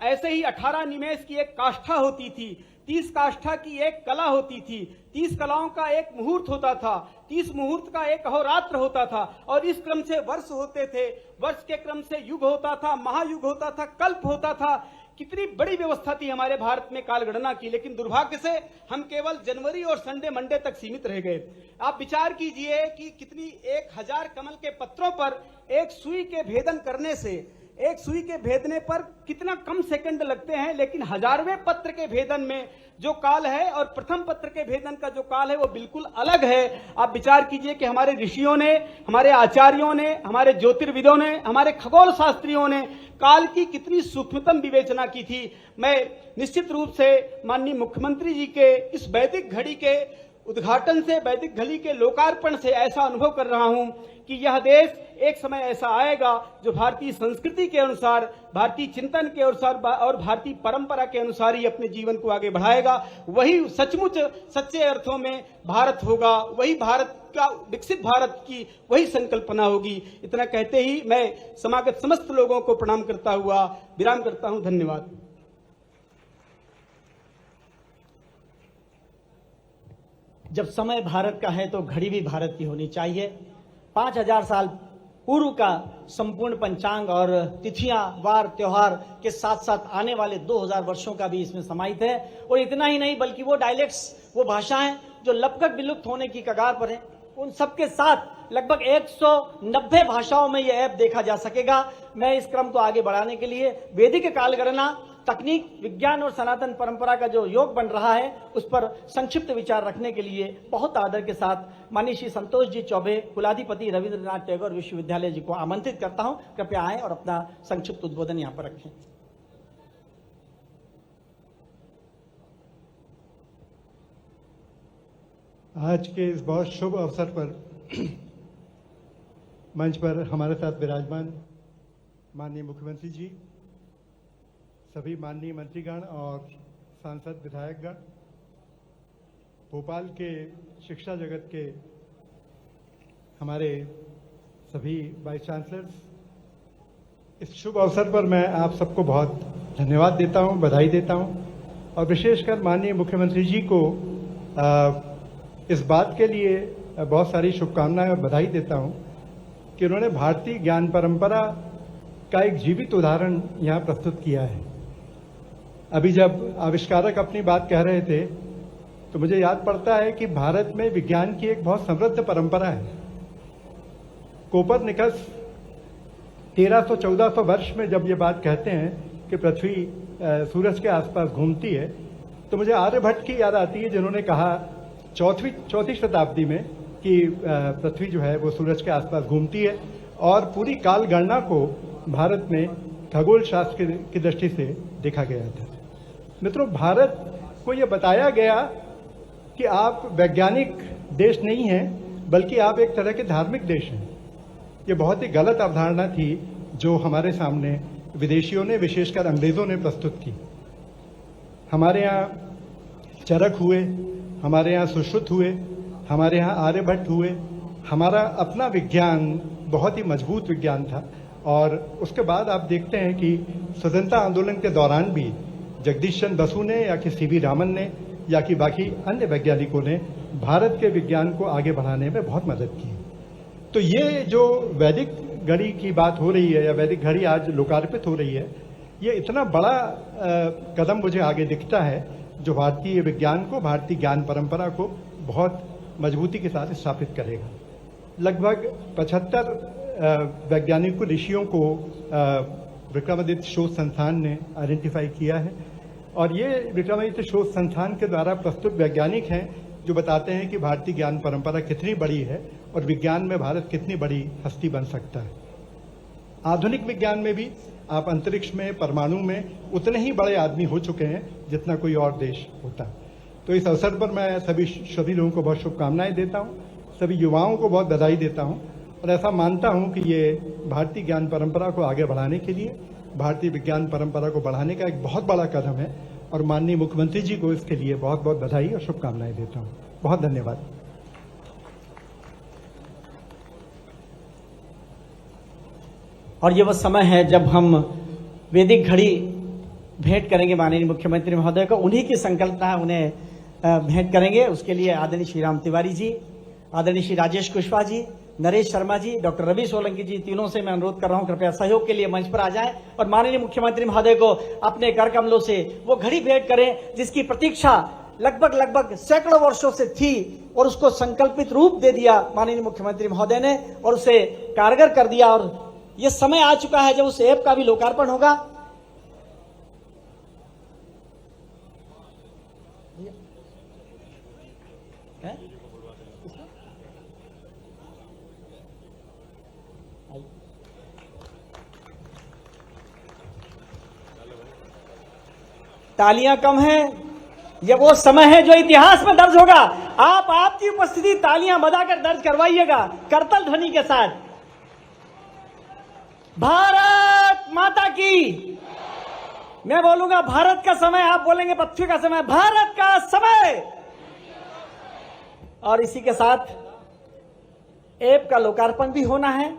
ऐसे ही 18 निमेष की एक काष्ठा होती थी, 30 काष्ठा की एक कला होती थी, 30 कलाओं का एक मुहूर्त होता था, 30 मुहूर्त का एक अहोरात्र होता था और इस क्रम से वर्ष होते थे, वर्ष के क्रम से युग होता था, महायुग होता था, कल्प होता था। कितनी बड़ी व्यवस्था थी हमारे भारत में काल गणना की, लेकिन दुर्भाग्य से हम केवल जनवरी और संडे मंडे तक सीमित रह गए। आप विचार कीजिए कि कितनी 1000 कमल के पत्रों पर एक सुई के भेदन करने से, एक सुई के भेदने पर कितना कम सेकंड लगते हैं, लेकिन 1000वें पत्र के भेदन में जो काल है और प्रथम पत्र के भेदन का जो काल है वो बिल्कुल अलग है। आप विचार कीजिए कि हमारे ऋषियों ने, हमारे आचार्यों ने, हमारे ज्योतिर्विदों ने, हमारे खगोल शास्त्रियों ने काल की कितनी सूक्ष्मतम विवेचना की थी। मैं निश्चित रूप से माननीय मुख्यमंत्री जी के इस वैदिक घड़ी के उद्घाटन से, वैदिक घड़ी के लोकार्पण से ऐसा अनुभव कर रहा हूं कि यह देश एक समय ऐसा आएगा जो भारतीय संस्कृति के अनुसार, भारतीय चिंतन के अनुसार और भारतीय परंपरा के अनुसार ही अपने जीवन को आगे बढ़ाएगा। वही सचमुच सच्चे अर्थों में भारत होगा, वही भारत का, विकसित भारत की वही संकल्पना होगी। इतना कहते ही मैं समागत समस्त लोगों को प्रणाम करता हुआ विराम करता हूं। धन्यवाद। जब समय भारत का है तो घड़ी भी भारत की होनी चाहिए। 5000 साल पूर्व का संपूर्ण पंचांग और तिथियां, वार, त्योहार के साथ साथ आने वाले 2000 वर्षों का भी इसमें समाहित है। और इतना ही नहीं बल्कि वो डायलेक्ट्स, वो भाषाएं जो लगभग विलुप्त होने की कगार पर हैं, उन सबके साथ लगभग 190 भाषाओं में यह ऐप देखा जा सकेगा। मैं इस क्रम को आगे बढ़ाने के लिए वैदिक काल गणना, तकनीक, विज्ञान और सनातन परंपरा का जो योग बन रहा है उस पर संक्षिप्त विचार रखने के लिए बहुत आदर के साथ माननीय श्री संतोष जी चौबे, कुलाधिपति रविंद्रनाथ टैगोर विश्वविद्यालय जी को आमंत्रित करता हूं। कृपया आएं और अपना संक्षिप्त उद्बोधन यहां पर रखें। आज के इस बहुत शुभ अवसर पर मंच पर हमारे साथ विराजमान माननीय मुख्यमंत्री जी, सभी माननीय मंत्रीगण और सांसद विधायकगण, भोपाल के शिक्षा जगत के हमारे सभी वाइस चांसलर्स, इस शुभ अवसर पर मैं आप सबको बहुत धन्यवाद देता हूं, बधाई देता हूं और विशेषकर माननीय मुख्यमंत्री जी को इस बात के लिए बहुत सारी शुभकामनाएं और बधाई देता हूं कि उन्होंने भारतीय ज्ञान परंपरा का एक जीवित उदाहरण यहां प्रस्तुत किया है। अभी जब आविष्कारक अपनी बात कह रहे थे तो मुझे याद पड़ता है कि भारत में विज्ञान की एक बहुत समृद्ध परंपरा है। कोपरनिकस 1300-1400 वर्ष में जब ये बात कहते हैं कि पृथ्वी सूरज के आसपास घूमती है, तो मुझे आर्यभट्ट की याद आती है, जिन्होंने कहा चौथी शताब्दी में कि पृथ्वी जो है वो सूरज के आसपास घूमती है, और पूरी काल गणना को भारत में खगोल शास्त्र की दृष्टि से देखा गया था। मित्रों, भारत को यह बताया गया कि आप वैज्ञानिक देश नहीं हैं, बल्कि आप एक तरह के धार्मिक देश हैं। ये बहुत ही गलत अवधारणा थी जो हमारे सामने विदेशियों ने, विशेषकर अंग्रेजों ने प्रस्तुत की। हमारे यहाँ चरक हुए, हमारे यहाँ सुश्रुत हुए, हमारे यहाँ आर्यभट्ट हुए। हमारा अपना विज्ञान बहुत ही मजबूत विज्ञान था, और उसके बाद आप देखते हैं कि स्वतंत्रता आंदोलन के दौरान भी जगदीश चंद्र बसु ने या कि सीवी रामन ने या कि बाकी अन्य वैज्ञानिकों ने भारत के विज्ञान को आगे बढ़ाने में बहुत मदद की। तो ये जो वैदिक घड़ी की बात हो रही है, या वैदिक घड़ी आज लोकार्पित हो रही है, ये इतना बड़ा कदम मुझे आगे दिखता है, जो भारतीय विज्ञान को, भारतीय ज्ञान परंपरा को बहुत मजबूती के साथ स्थापित करेगा। लगभग 75 वैज्ञानिकों, ऋषियों को विक्रमादित्य शोध संस्थान ने आइडेंटिफाई किया है, और ये विक्रमादित्य शोध संस्थान के द्वारा प्रस्तुत वैज्ञानिक हैं जो बताते हैं कि भारतीय ज्ञान परंपरा कितनी बड़ी है और विज्ञान में भारत कितनी बड़ी हस्ती बन सकता है। आधुनिक विज्ञान में भी आप अंतरिक्ष में, परमाणु में उतने ही बड़े आदमी हो चुके हैं जितना कोई और देश होता। तो इस अवसर पर मैं सभी लोगों को बहुत शुभकामनाएं देता हूं, सभी युवाओं को बहुत बधाई देता हूं, और ऐसा मानता हूं कि ये भारतीय ज्ञान परंपरा को आगे बढ़ाने के लिए, भारतीय विज्ञान परंपरा को बढ़ाने का एक बहुत बड़ा कदम है, और माननीय मुख्यमंत्री जी को इसके लिए बहुत बहुत बधाई और शुभकामनाएं देता हूं। बहुत धन्यवाद। और ये वो समय है जब हम वैदिक घड़ी भेंट करेंगे माननीय मुख्यमंत्री महोदय को। उन्हीं की संकल्पना उन्हें भेंट करेंगे। उसके लिए आदरणीय श्री राम तिवारी जी, आदरणीय श्री राजेश कुशवाहा जी, नरेश शर्मा जी, डॉक्टर रवि सोलंकी जी, तीनों से मैं अनुरोध कर रहा हूं कृपया सहयोग के लिए मंच पर आ जाएं और माननीय मुख्यमंत्री महोदय को अपने कर कमलों से वो घड़ी भेंट करें जिसकी प्रतीक्षा लगभग सैकड़ों वर्षों से थी, और उसको संकल्पित रूप दे दिया माननीय मुख्यमंत्री महोदय ने, और उसे कारगर कर दिया। और ये समय आ चुका है जब उस ऐप का भी लोकार्पण होगा। तालियां कम हैं, ये वो समय है जो इतिहास में दर्ज होगा। आप आपकी उपस्थिति तालियां बजाकर दर्ज करवाइएगा करतल ध्वनि के साथ। भारत माता की। मैं बोलूंगा भारत का समय, आप बोलेंगे पृथ्वी का समय। भारत का समय। और इसी के साथ ऐप का लोकार्पण भी होना है,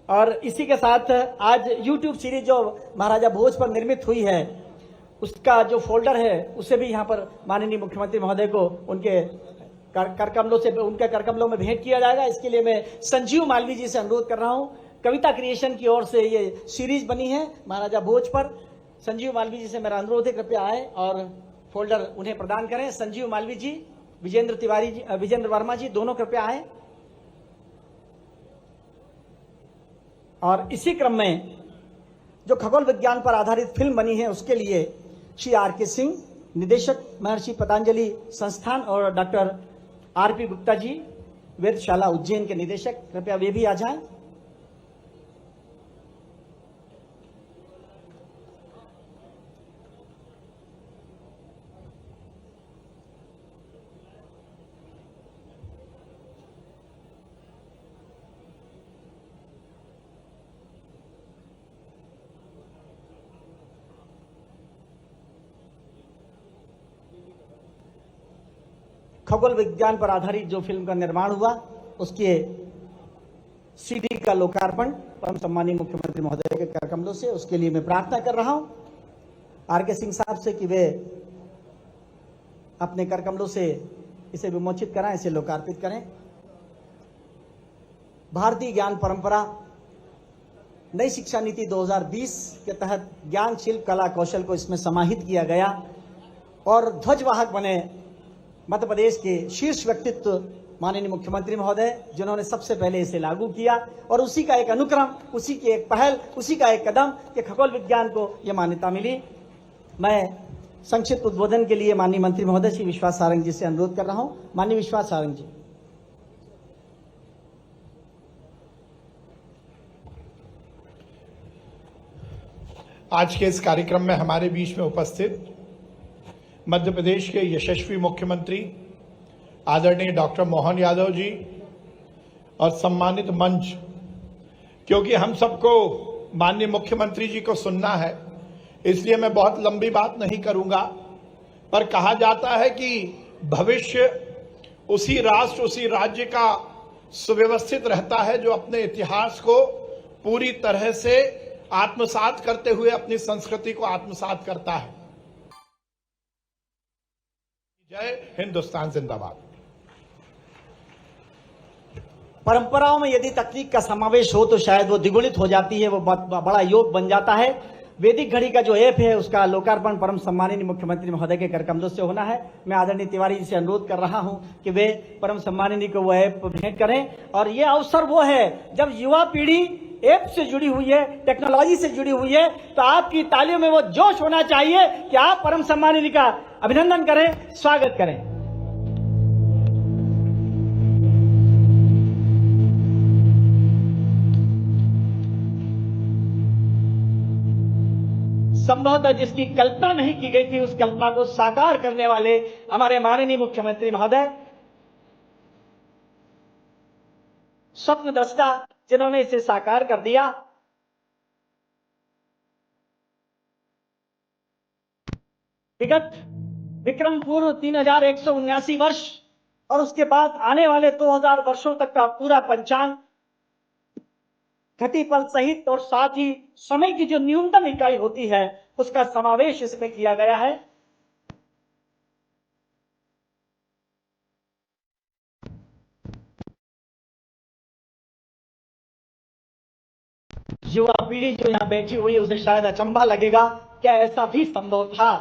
और इसी के साथ आज YouTube सीरीज जो महाराजा भोज पर निर्मित हुई है उसका जो फोल्डर है उसे भी यहां पर माननीय मुख्यमंत्री महोदय को उनके करकमलों में भेंट किया जाएगा। इसके लिए मैं संजीव मालवीय जी से अनुरोध कर रहा हूं। कविता क्रिएशन की ओर से ये सीरीज बनी है महाराजा भोज पर। संजीव मालवीय जी से मेरा अनुरोध है कृपया आए और फोल्डर उन्हें प्रदान करें। संजीव मालवीय जी, विजेंद्र वर्मा जी, दोनों कृपया आए। और इसी क्रम में जो खगोल विज्ञान पर आधारित फिल्म बनी है उसके लिए श्री R.K. सिंह, निदेशक महर्षि पतंजलि संस्थान, और डॉक्टर R.P. गुप्ता जी, वेदशाला उज्जैन के निदेशक, कृपया वे भी आ जाएं। खगोल विज्ञान पर आधारित जो फिल्म का निर्माण हुआ उसके सीडी का लोकार्पण परम सम्मानीय मुख्यमंत्री महोदय के कर कमलों से, उसके लिए मैं प्रार्थना कर रहा हूं R.K. सिंह साहब से कि वे अपने कर कमलों से इसे विमोचित कराएं, इसे लोकार्पित करें। भारतीय ज्ञान परंपरा नई शिक्षा नीति 2020 के तहत ज्ञान, शिल्प, कला, कौशल को इसमें समाहित किया गया, और ध्वजवाहक बने मध्य प्रदेश के शीर्ष व्यक्तित्व माननीय मुख्यमंत्री महोदय, जिन्होंने सबसे पहले इसे लागू किया, और उसी का एक अनुक्रम, उसी की एक पहल, उसी का एक कदम कि खगोल विज्ञान को यह मान्यता मिली। मैं संक्षिप्त उद्बोधन के लिए माननीय मंत्री महोदय श्री विश्वास सारंग जी से अनुरोध कर रहा हूं। माननीय विश्वास सारंग जी। आज के इस कार्यक्रम में हमारे बीच में उपस्थित मध्य प्रदेश के यशस्वी मुख्यमंत्री आदरणीय डॉक्टर मोहन यादव जी और सम्मानित मंच, क्योंकि हम सबको माननीय मुख्यमंत्री जी को सुनना है, इसलिए मैं बहुत लंबी बात नहीं करूंगा। पर कहा जाता है कि भविष्य उसी राष्ट्र, उसी राज्य का सुव्यवस्थित रहता है जो अपने इतिहास को पूरी तरह से आत्मसात करते हुए अपनी संस्कृति को आत्मसात करता है। जय हिंदुस्तान जिंदाबाद। परंपराओं में यदि तकनीक का समावेश हो तो शायद वो द्विगुणित हो जाती है, वो बड़ा योग बन जाता है। वैदिक घड़ी का जो ऐप है उसका लोकार्पण परम सम्माननीय मुख्यमंत्री महोदय के करकमलों से होना है। मैं आदरणीय तिवारी जी से अनुरोध कर रहा हूं कि वे परम सम्माननीय को वो ऐप भेंट करें। और ये अवसर वो है जब युवा पीढ़ी ऐप से जुड़ी हुई है, टेक्नोलॉजी से जुड़ी हुई है, तो आपकी तालियों में वो जोश होना चाहिए कि आप परम सम्माननीय का अभिनंदन करें, स्वागत करें। संभवतः जिसकी कल्पना नहीं की गई थी उस कल्पना को साकार करने वाले हमारे माननीय मुख्यमंत्री महोदय, स्वप्नद्रष्टा जिन्होंने इसे साकार कर दिया। विगत विक्रम पूर्व 3179 वर्ष और उसके बाद आने वाले 2000 वर्षों तक का पूरा पंचांग घटीपल सहित और साथ ही समय की जो न्यूनतम इकाई होती है उसका समावेश इसमें किया गया है। युवा पीढ़ी जो यहाँ बैठी हुई है उसे शायद अचंभा लगेगा, क्या ऐसा भी संभव था?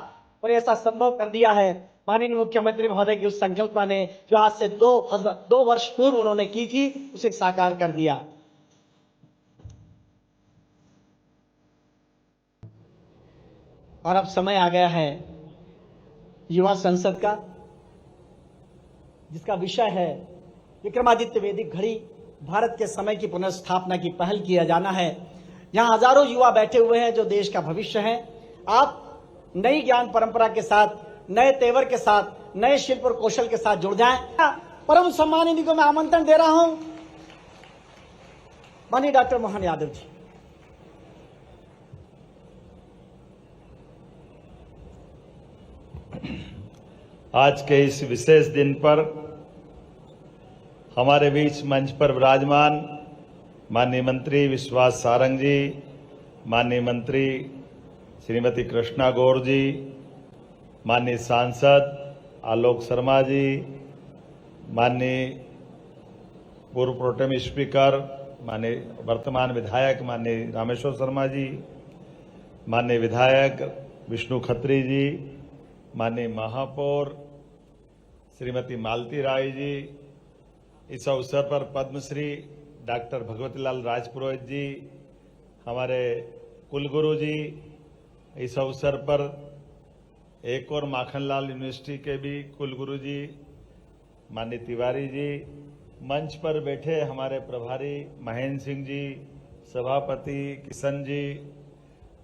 और ऐसा संभव कर दिया है माननीय मुख्यमंत्री महोदय की उस संकल्पना ने, जो आज से 2 वर्ष पूर्व उन्होंने की थी, उसे साकार कर दिया। और अब समय आ गया है युवा संसद का, जिसका विषय है विक्रमादित्य वैदिक घड़ी, भारत के समय की पुनर्स्थापना की पहल किया जाना है। यहाँ हजारों युवा बैठे हुए हैं जो देश का भविष्य है। आप नई ज्ञान परंपरा के साथ, नए तेवर के साथ, नए शिल्प और कौशल के साथ जुड़ जाएं। परम सम्माननीय को मैं आमंत्रण दे रहा हूं, माननीय डॉक्टर मोहन यादव जी। आज के इस विशेष दिन पर हमारे बीच मंच पर विराजमान माननीय मंत्री विश्वास सारंग जी, माननीय मंत्री श्रीमती कृष्णा गौर जी, माननीय सांसद आलोक शर्मा जी, माननीय पूर्व प्रोटेम स्पीकर माननीय वर्तमान विधायक माननीय रामेश्वर शर्मा जी, माननीय विधायक विष्णु खत्री जी, माननीय महापौर श्रीमती मालती राय जी, इस अवसर पर पद्मश्री डॉक्टर भगवती लाल राजपुरोहित जी, हमारे कुलगुरु जी, इस अवसर पर एक और माखनलाल यूनिवर्सिटी के भी कुलगुरु जी, माननीय तिवारी जी, मंच पर बैठे हमारे प्रभारी महेंद्र सिंह जी, सभापति किशन जी,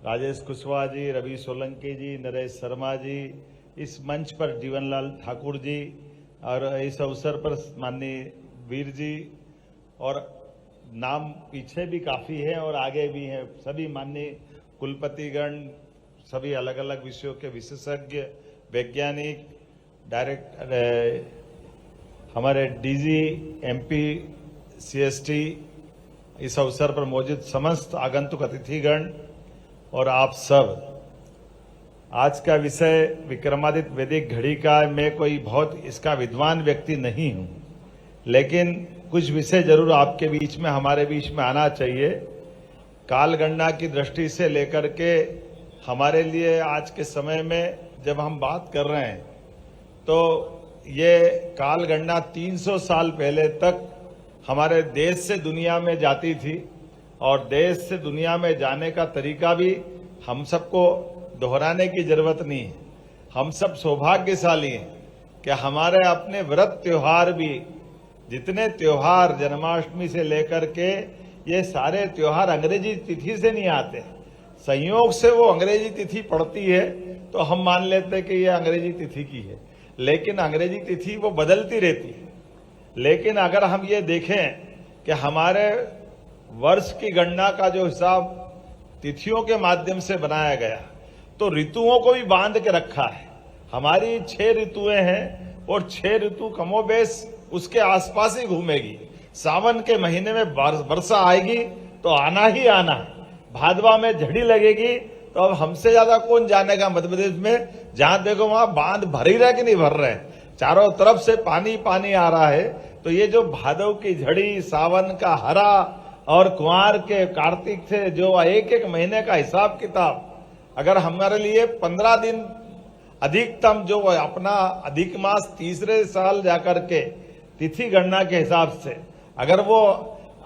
राजेश कुशवाहा जी, रवि सोलंकी जी, नरेश शर्मा जी, इस मंच पर जीवनलाल ठाकुर जी, और इस अवसर पर माननीय वीर जी, और नाम पीछे भी काफ़ी है और आगे भी हैं, सभी माननीय कुलपतिगण, सभी अलग अलग विषयों के विशेषज्ञ, वैज्ञानिक, डायरेक्टर, हमारे डीजी, एमपी, सीएसटी, इस अवसर पर मौजूद समस्त आगंतुक अतिथिगण और आप सब। आज का विषय विक्रमादित्य वैदिक घड़ी का, मैं कोई बहुत इसका विद्वान व्यक्ति नहीं हूं, लेकिन कुछ विषय जरूर आपके बीच में, हमारे बीच में आना चाहिए। कालगणना की दृष्टि से लेकर के हमारे लिए आज के समय में जब हम बात कर रहे हैं तो ये कालगणना 300 साल पहले तक हमारे देश से दुनिया में जाती थी, और देश से दुनिया में जाने का तरीका भी हम सबको दोहराने की जरूरत नहीं है। हम सब सौभाग्यशाली हैं कि हमारे अपने व्रत त्योहार भी, जितने त्योहार जन्माष्टमी से लेकर के ये सारे त्योहार अंग्रेजी तिथि से नहीं आते। संयोग से वो अंग्रेजी तिथि पड़ती है तो हम मान लेते हैं कि ये अंग्रेजी तिथि की है, लेकिन अंग्रेजी तिथि वो बदलती रहती है। लेकिन अगर हम ये देखें कि हमारे वर्ष की गणना का जो हिसाब तिथियों के माध्यम से बनाया गया, तो ऋतुओं को भी बांध के रखा है। हमारी 6 ऋतुएं हैं और 6 ऋतु कमोबेश उसके आसपास ही घूमेगी। सावन के महीने में वर्षा आएगी तो आना ही आना है। भादवा में झड़ी लगेगी तो अब हमसे ज्यादा कौन जानेगा मध्य प्रदेश में, जहां देखो वहां बांध भर ही रहे कि नहीं भर रहे, चारों तरफ से पानी पानी आ रहा है। तो ये जो भादव की झड़ी, सावन का हरा और कुंवार के कार्तिक से जो एक एक महीने का हिसाब किताब, अगर हमारे लिए 15 दिन अधिकतम जो अपना अधिक मास तीसरे साल जाकर के तिथि गणना के हिसाब से, अगर वो,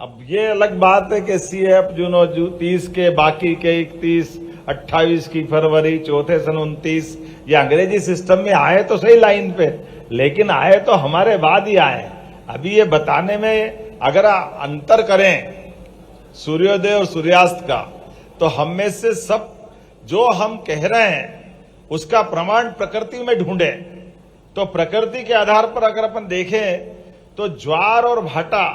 अब ये अलग बात है कि CF जून 30 के, बाकी के 31, 28 की फरवरी, चौथे सन 29, ये अंग्रेजी सिस्टम में आए तो सही लाइन पे, लेकिन आए तो हमारे बाद ही आए। अभी ये बताने में अगर अंतर करें सूर्योदय और सूर्यास्त का, तो हम में से सब जो हम कह रहे हैं उसका प्रमाण प्रकृति में ढूंढे, तो प्रकृति के आधार पर अगर अपन देखें तो ज्वार और भाटा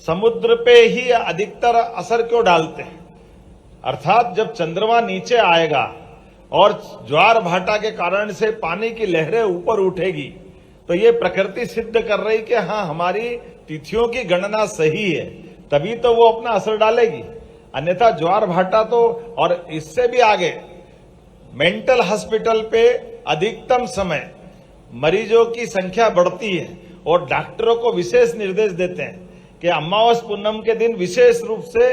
समुद्र पे ही अधिकतर असर क्यों डालते हैं। अर्थात जब चंद्रमा नीचे आएगा और ज्वार भाटा के कारण से पानी की लहरें ऊपर उठेगी, तो ये प्रकृति सिद्ध कर रही कि हाँ हमारी तिथियों की गणना सही है, तभी तो वो अपना असर डालेगी। अन्यथा ज्वार भाटा तो, और इससे भी आगे मेंटल हॉस्पिटल पे अधिकतम समय मरीजों की संख्या बढ़ती है और डॉक्टरों को विशेष निर्देश देते हैं कि अमावस पूनम के दिन विशेष रूप से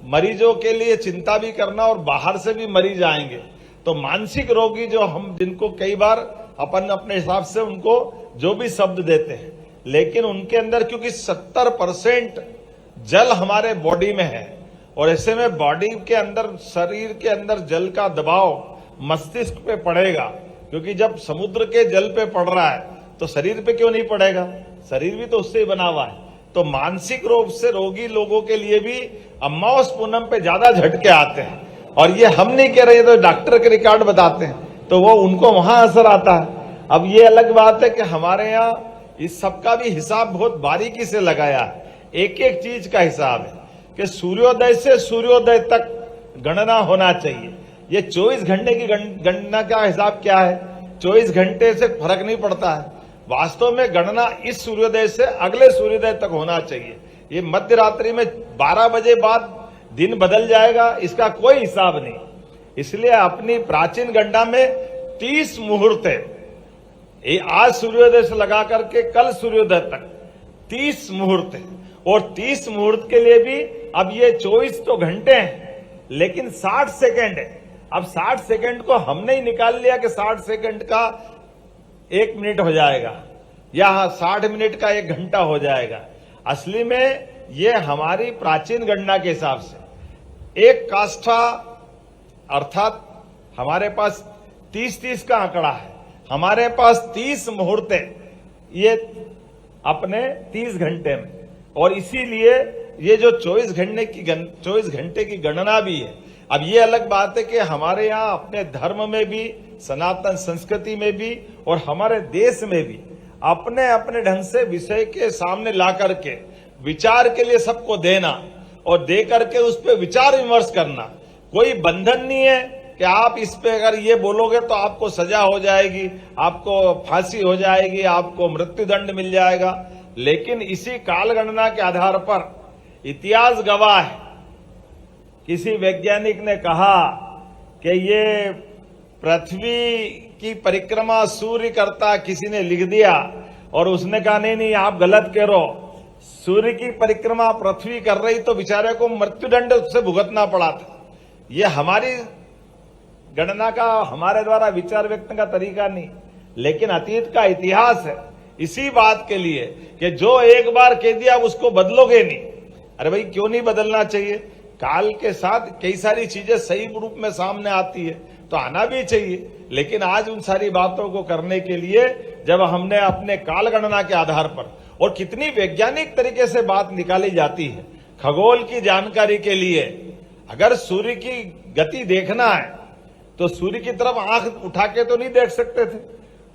मरीजों के लिए चिंता भी करना, और बाहर से भी मरीज आएंगे। तो मानसिक रोगी जो हम, जिनको कई बार अपन अपने हिसाब से उनको जो भी शब्द देते हैं, लेकिन उनके अंदर क्योंकि 70% जल हमारे बॉडी में है, और ऐसे में बॉडी के अंदर, शरीर के अंदर जल का दबाव मस्तिष्क पे पड़ेगा, क्योंकि जब समुद्र के जल पे पड़ रहा है तो शरीर पे क्यों नहीं पड़ेगा, शरीर भी तो उससे ही बना हुआ है। तो मानसिक रूप से रोगी लोगों के लिए भी अमावस पूनम पे ज्यादा झटके आते हैं, और ये हम नहीं कह रहे, तो डॉक्टर के रिकॉर्ड बताते हैं, तो वो उनको वहां असर आता है। अब ये अलग बात है कि हमारे यहाँ इस सब का भी हिसाब बहुत बारीकी से लगाया है, एक एक चीज का हिसाब है कि सूर्योदय से सूर्योदय तक गणना होना चाहिए। ये 24 घंटे की गणना का हिसाब क्या है, 24 घंटे से फर्क नहीं पड़ता है। वास्तव में गणना इस सूर्योदय से अगले सूर्योदय तक होना चाहिए। ये मध्य रात्रि में 12 बजे बाद दिन बदल जाएगा, इसका कोई हिसाब नहीं। इसलिए अपनी प्राचीन गणना में 30 मुहूर्त है, आज सूर्योदय से लगा करके कल सूर्योदय तक 30 मुहूर्त है, और 30 मुहूर्त के लिए भी अब ये 24 तो घंटे हैं, लेकिन 60 सेकेंड है। अब 60 सेकेंड को हमने ही निकाल लिया कि 60 सेकेंड का 1 मिनट हो जाएगा, या 60 मिनट का 1 घंटा हो जाएगा। असली में ये हमारी प्राचीन गणना के हिसाब से एक काष्ठा, अर्थात हमारे पास 30-30 का आंकड़ा है, हमारे पास 30 मुहूर्त है ये अपने 30 घंटे में, और इसीलिए ये जो 24 घंटे की गणना भी है। अब ये अलग बात है कि हमारे यहाँ अपने धर्म में भी, सनातन संस्कृति में भी, और हमारे देश में भी अपने अपने ढंग से विषय के सामने ला करके विचार के लिए सबको देना, और दे करके उस पर विचार विमर्श करना। कोई बंधन नहीं है कि आप इस पे अगर ये बोलोगे तो आपको सजा हो जाएगी, आपको फांसी हो जाएगी, आपको मृत्युदंड मिल जाएगा। लेकिन इसी काल गणना के आधार पर इतिहास गवाह है, किसी वैज्ञानिक ने कहा कि ये पृथ्वी की परिक्रमा सूर्य करता, किसी ने लिख दिया, और उसने कहा नहीं आप गलत कह रहे हो, सूर्य की परिक्रमा पृथ्वी कर रही तो बेचारे को मृत्युदंड से भुगतना पड़ा था। ये हमारी गणना का, हमारे द्वारा विचार व्यक्त का तरीका नहीं, लेकिन अतीत का इतिहास है इसी बात के लिए कि जो एक बार कह दिया उसको बदलोगे नहीं। अरे भाई क्यों नहीं बदलना चाहिए, काल के साथ कई सारी चीजें सही रूप में सामने आती है, तो आना भी चाहिए। लेकिन आज उन सारी बातों को करने के लिए जब हमने अपने कालगणना के आधार पर, और कितनी वैज्ञानिक तरीके से बात निकाली जाती है, खगोल की जानकारी के लिए अगर सूर्य की गति देखना है तो सूर्य की तरफ आंख उठा के तो नहीं देख सकते थे,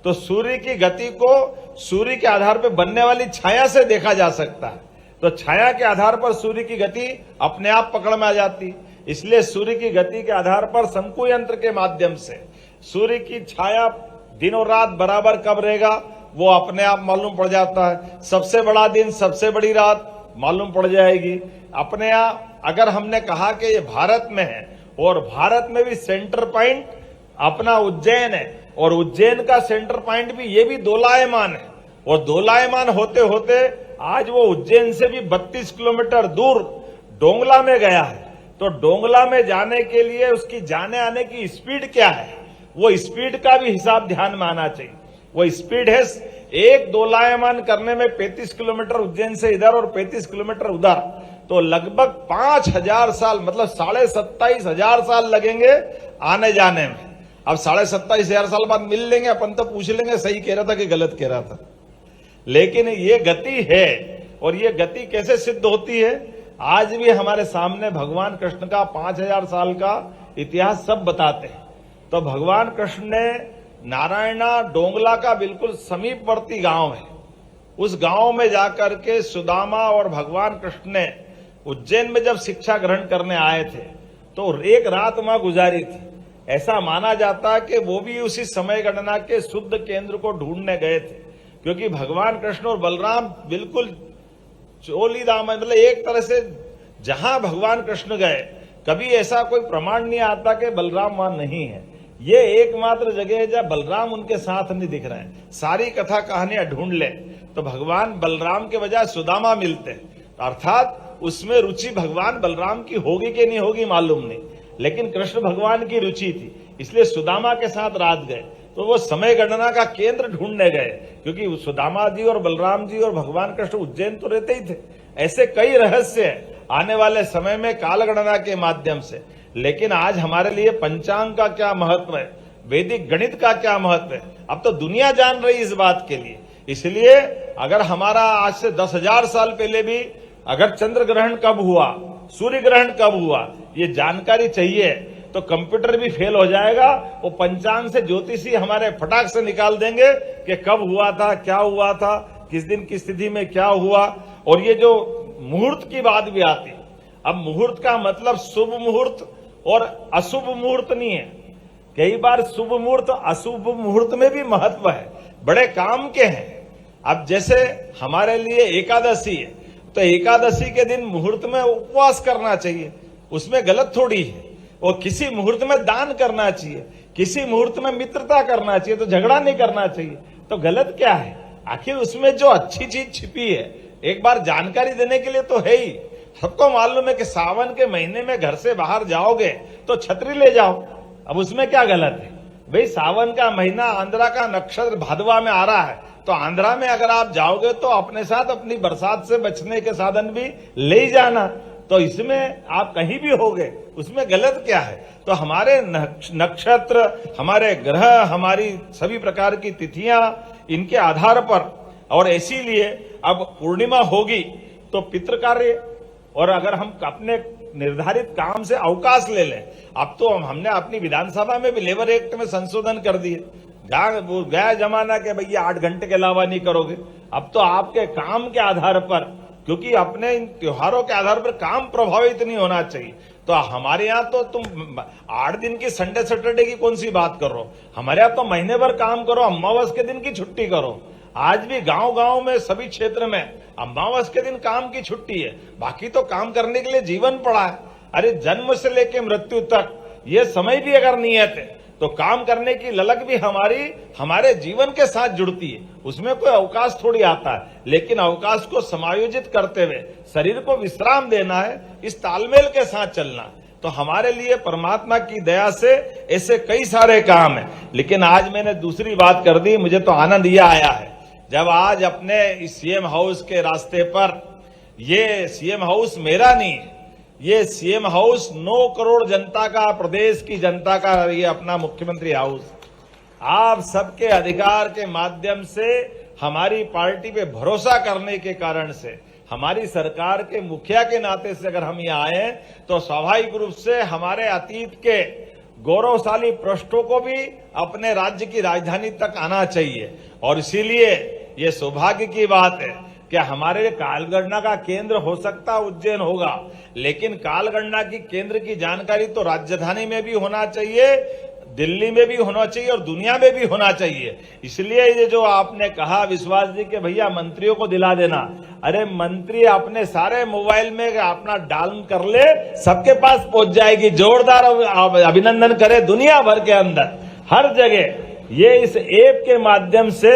तो सूर्य की गति को सूर्य के आधार पर बनने वाली छाया से देखा जा सकता है। तो छाया के आधार पर सूर्य की गति अपने आप पकड़ में आ जाती, इसलिए सूर्य की गति के आधार पर शंकु यंत्र के माध्यम से सूर्य की छाया दिन और रात बराबर कब रहेगा वो अपने आप मालूम पड़ जाता है। सबसे बड़ा दिन, सबसे बड़ी रात मालूम पड़ जाएगी अपने आप। अगर हमने कहा कि ये भारत में है और भारत में भी सेंटर पॉइंट अपना उज्जैन है, और उज्जैन का सेंटर पॉइंट भी ये भी दोलायमान है, और दोलायमान होते होते आज वो उज्जैन से भी 32 किलोमीटर दूर डोंगला में गया है। तो डोंगला में जाने के लिए उसकी जाने आने की स्पीड क्या है, वो स्पीड का भी हिसाब ध्यान में आना चाहिए। वो स्पीड है एक दोलायमान करने में 35 किलोमीटर उज्जैन से इधर और 35 किलोमीटर उधर, तो लगभग 5000 साल, मतलब 27,500 साल लगेंगे आने जाने में। अब 27,500 साल बाद मिल लेंगे, अपन तो पूछ लेंगे सही कह रहा था कि गलत कह रहा था। लेकिन ये गति है, और ये गति कैसे सिद्ध होती है, आज भी हमारे सामने भगवान कृष्ण का 5000 साल का इतिहास सब बताते हैं। तो भगवान कृष्ण ने नारायणा डोंगला का बिल्कुल समीपवर्ती गांव है, उस गांव में जाकर के सुदामा और भगवान कृष्ण ने उज्जैन में जब शिक्षा ग्रहण करने आए थे तो एक रात वहां गुजारी थी। ऐसा माना जाता है कि वो भी उसी समय गणना के शुद्ध केंद्र को ढूंढने गए थे, क्योंकि भगवान कृष्ण और बलराम बिल्कुल चोलीदाम, मतलब एक तरह से जहां भगवान कृष्ण गए कभी ऐसा कोई प्रमाण नहीं आता कि बलराम वहां नहीं है। ये एकमात्र जगह है जहां बलराम उनके साथ नहीं दिख रहे हैं। सारी कथा कहानियां ढूंढ ले तो भगवान बलराम के बजाय सुदामा मिलते, अर्थात उसमें रुचि भगवान बलराम की होगी कि नहीं होगी मालूम नहीं, लेकिन कृष्ण भगवान की रुचि थी, इसलिए सुदामा के साथ रात गए। तो वो समय गणना का केंद्र ढूंढने गए, क्योंकि सुदामा जी और बलराम जी और भगवान कृष्ण उज्जैन तो रहते ही थे। ऐसे कई रहस्य है आने वाले समय में काल गणना के माध्यम से। लेकिन आज हमारे लिए पंचांग का क्या महत्व है, वैदिक गणित का क्या महत्व है, अब तो दुनिया जान रही इस बात के लिए। इसलिए अगर हमारा आज से 10,000 साल पहले भी अगर चंद्र ग्रहण कब हुआ, सूर्य ग्रहण कब हुआ, ये जानकारी चाहिए तो कंप्यूटर भी फेल हो जाएगा। वो पंचांग से ज्योतिषी हमारे फटाक से निकाल देंगे कि कब हुआ था, क्या हुआ था, किस दिन किस तिथि में क्या हुआ। और ये जो मुहूर्त की बात भी आती है, अब मुहूर्त का मतलब शुभ मुहूर्त और अशुभ मुहूर्त नहीं है। कई बार शुभ मुहूर्त अशुभ मुहूर्त में भी महत्व है, बड़े काम के हैं। अब जैसे हमारे लिए एकादशी है तो एकादशी के दिन मुहूर्त में उपवास करना चाहिए, उसमें गलत थोड़ी है। और किसी मुहूर्त में दान करना चाहिए, किसी मुहूर्त में मित्रता करना चाहिए, तो झगड़ा नहीं करना चाहिए। तो गलत क्या है, आखिर उसमें जो अच्छी चीज छिपी है, एक बार जानकारी देने के लिए तो है ही। सबको मालूम है कि सावन के महीने में घर से बाहर जाओगे तो छतरी ले जाओ, अब उसमें क्या गलत है भाई। सावन का महीना आंध्रा का नक्षत्र भादवा में आ रहा है, तो आंध्रा में अगर आप जाओगे तो अपने साथ अपनी बरसात से बचने के साधन भी ले जाना। तो इसमें आप कहीं भी होगे, उसमें गलत क्या है। तो हमारे नक्षत्र, हमारे ग्रह, हमारी सभी प्रकार की तिथियां, इनके आधार पर, और इसीलिए अब पूर्णिमा होगी तो पितृ कार्य, और अगर हम अपने निर्धारित काम से अवकाश ले लें, अब तो हमने अपनी विधानसभा में भी लेबर एक्ट में संशोधन कर दिए। गया जमाना के भैया 8 घंटे के अलावा नहीं करोगे, अब तो आपके काम के आधार पर, क्योंकि अपने इन त्योहारों के आधार पर काम प्रभावित नहीं होना चाहिए। तो हमारे यहाँ तो तुम 8 दिन की संडे सैटरडे की कौन सी बात कर रहे हो, हमारे यहाँ तो महीने भर काम करो, अमावस के दिन की छुट्टी करो। आज भी गांव गांव में सभी क्षेत्र में अमावस के दिन काम की छुट्टी है, बाकी तो काम करने के लिए जीवन पड़ा है। अरे जन्म से लेकर मृत्यु तक ये समय भी अगर नियत है तो काम करने की ललक भी हमारे जीवन के साथ जुड़ती है, उसमें कोई अवकाश थोड़ी आता है। लेकिन अवकाश को समायोजित करते हुए शरीर को विश्राम देना है, इस तालमेल के साथ चलना। तो हमारे लिए परमात्मा की दया से ऐसे कई सारे काम है। लेकिन आज मैंने दूसरी बात कर दी, मुझे तो आनंद यह आया है जब आज अपने इस सीएम हाउस के रास्ते पर, ये सीएम हाउस मेरा नहीं है, ये सीएम हाउस 9 करोड़ जनता का, प्रदेश की जनता का ये अपना मुख्यमंत्री हाउस, आप सबके अधिकार के माध्यम से हमारी पार्टी पे भरोसा करने के कारण से, हमारी सरकार के मुखिया के नाते से अगर हम यहाँ आए तो स्वाभाविक रूप से हमारे अतीत के गौरवशाली पृष्ठों को भी अपने राज्य की राजधानी तक आना चाहिए। और इसीलिए ये सौभाग्य की बात है कि हमारे कालगणना का केंद्र हो सकता उज्जैन होगा, लेकिन कालगणना की केंद्र की जानकारी तो राजधानी में भी होना चाहिए, दिल्ली में भी होना चाहिए और दुनिया में भी होना चाहिए। इसलिए ये जो आपने कहा विश्वास जी के भैया मंत्रियों को दिला देना, अरे मंत्री अपने सारे मोबाइल में अपना डाउन कर ले, सबके पास पहुंच जाएगी। जोरदार अभिनंदन करें दुनिया भर के अंदर हर जगह। ये इस ऐप के माध्यम से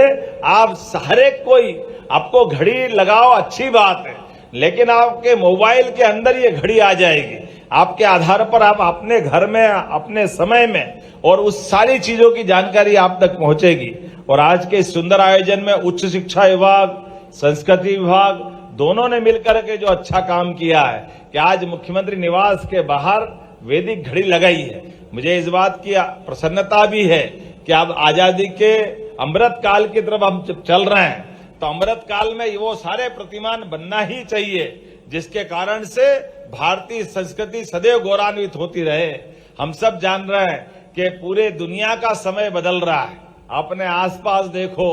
आप हर एक कोई, आपको घड़ी लगाओ अच्छी बात है, लेकिन आपके मोबाइल के अंदर ये घड़ी आ जाएगी। आपके आधार पर आप अपने घर में अपने समय में और उस सारी चीजों की जानकारी आप तक पहुंचेगी। और आज के इस सुंदर आयोजन में उच्च शिक्षा विभाग, संस्कृति विभाग दोनों ने मिलकर के जो अच्छा काम किया है कि आज मुख्यमंत्री निवास के बाहर वैदिक घड़ी लगाई है। मुझे इस बात की प्रसन्नता भी है कि अब आजादी के अमृत काल की तरफ हम चल रहे हैं, तो अमृत काल में वो सारे प्रतिमान बनना ही चाहिए जिसके कारण से भारतीय संस्कृति सदैव गौरवान्वित होती रहे। हम सब जान रहे हैं कि पूरे दुनिया का समय बदल रहा है। अपने आसपास देखो,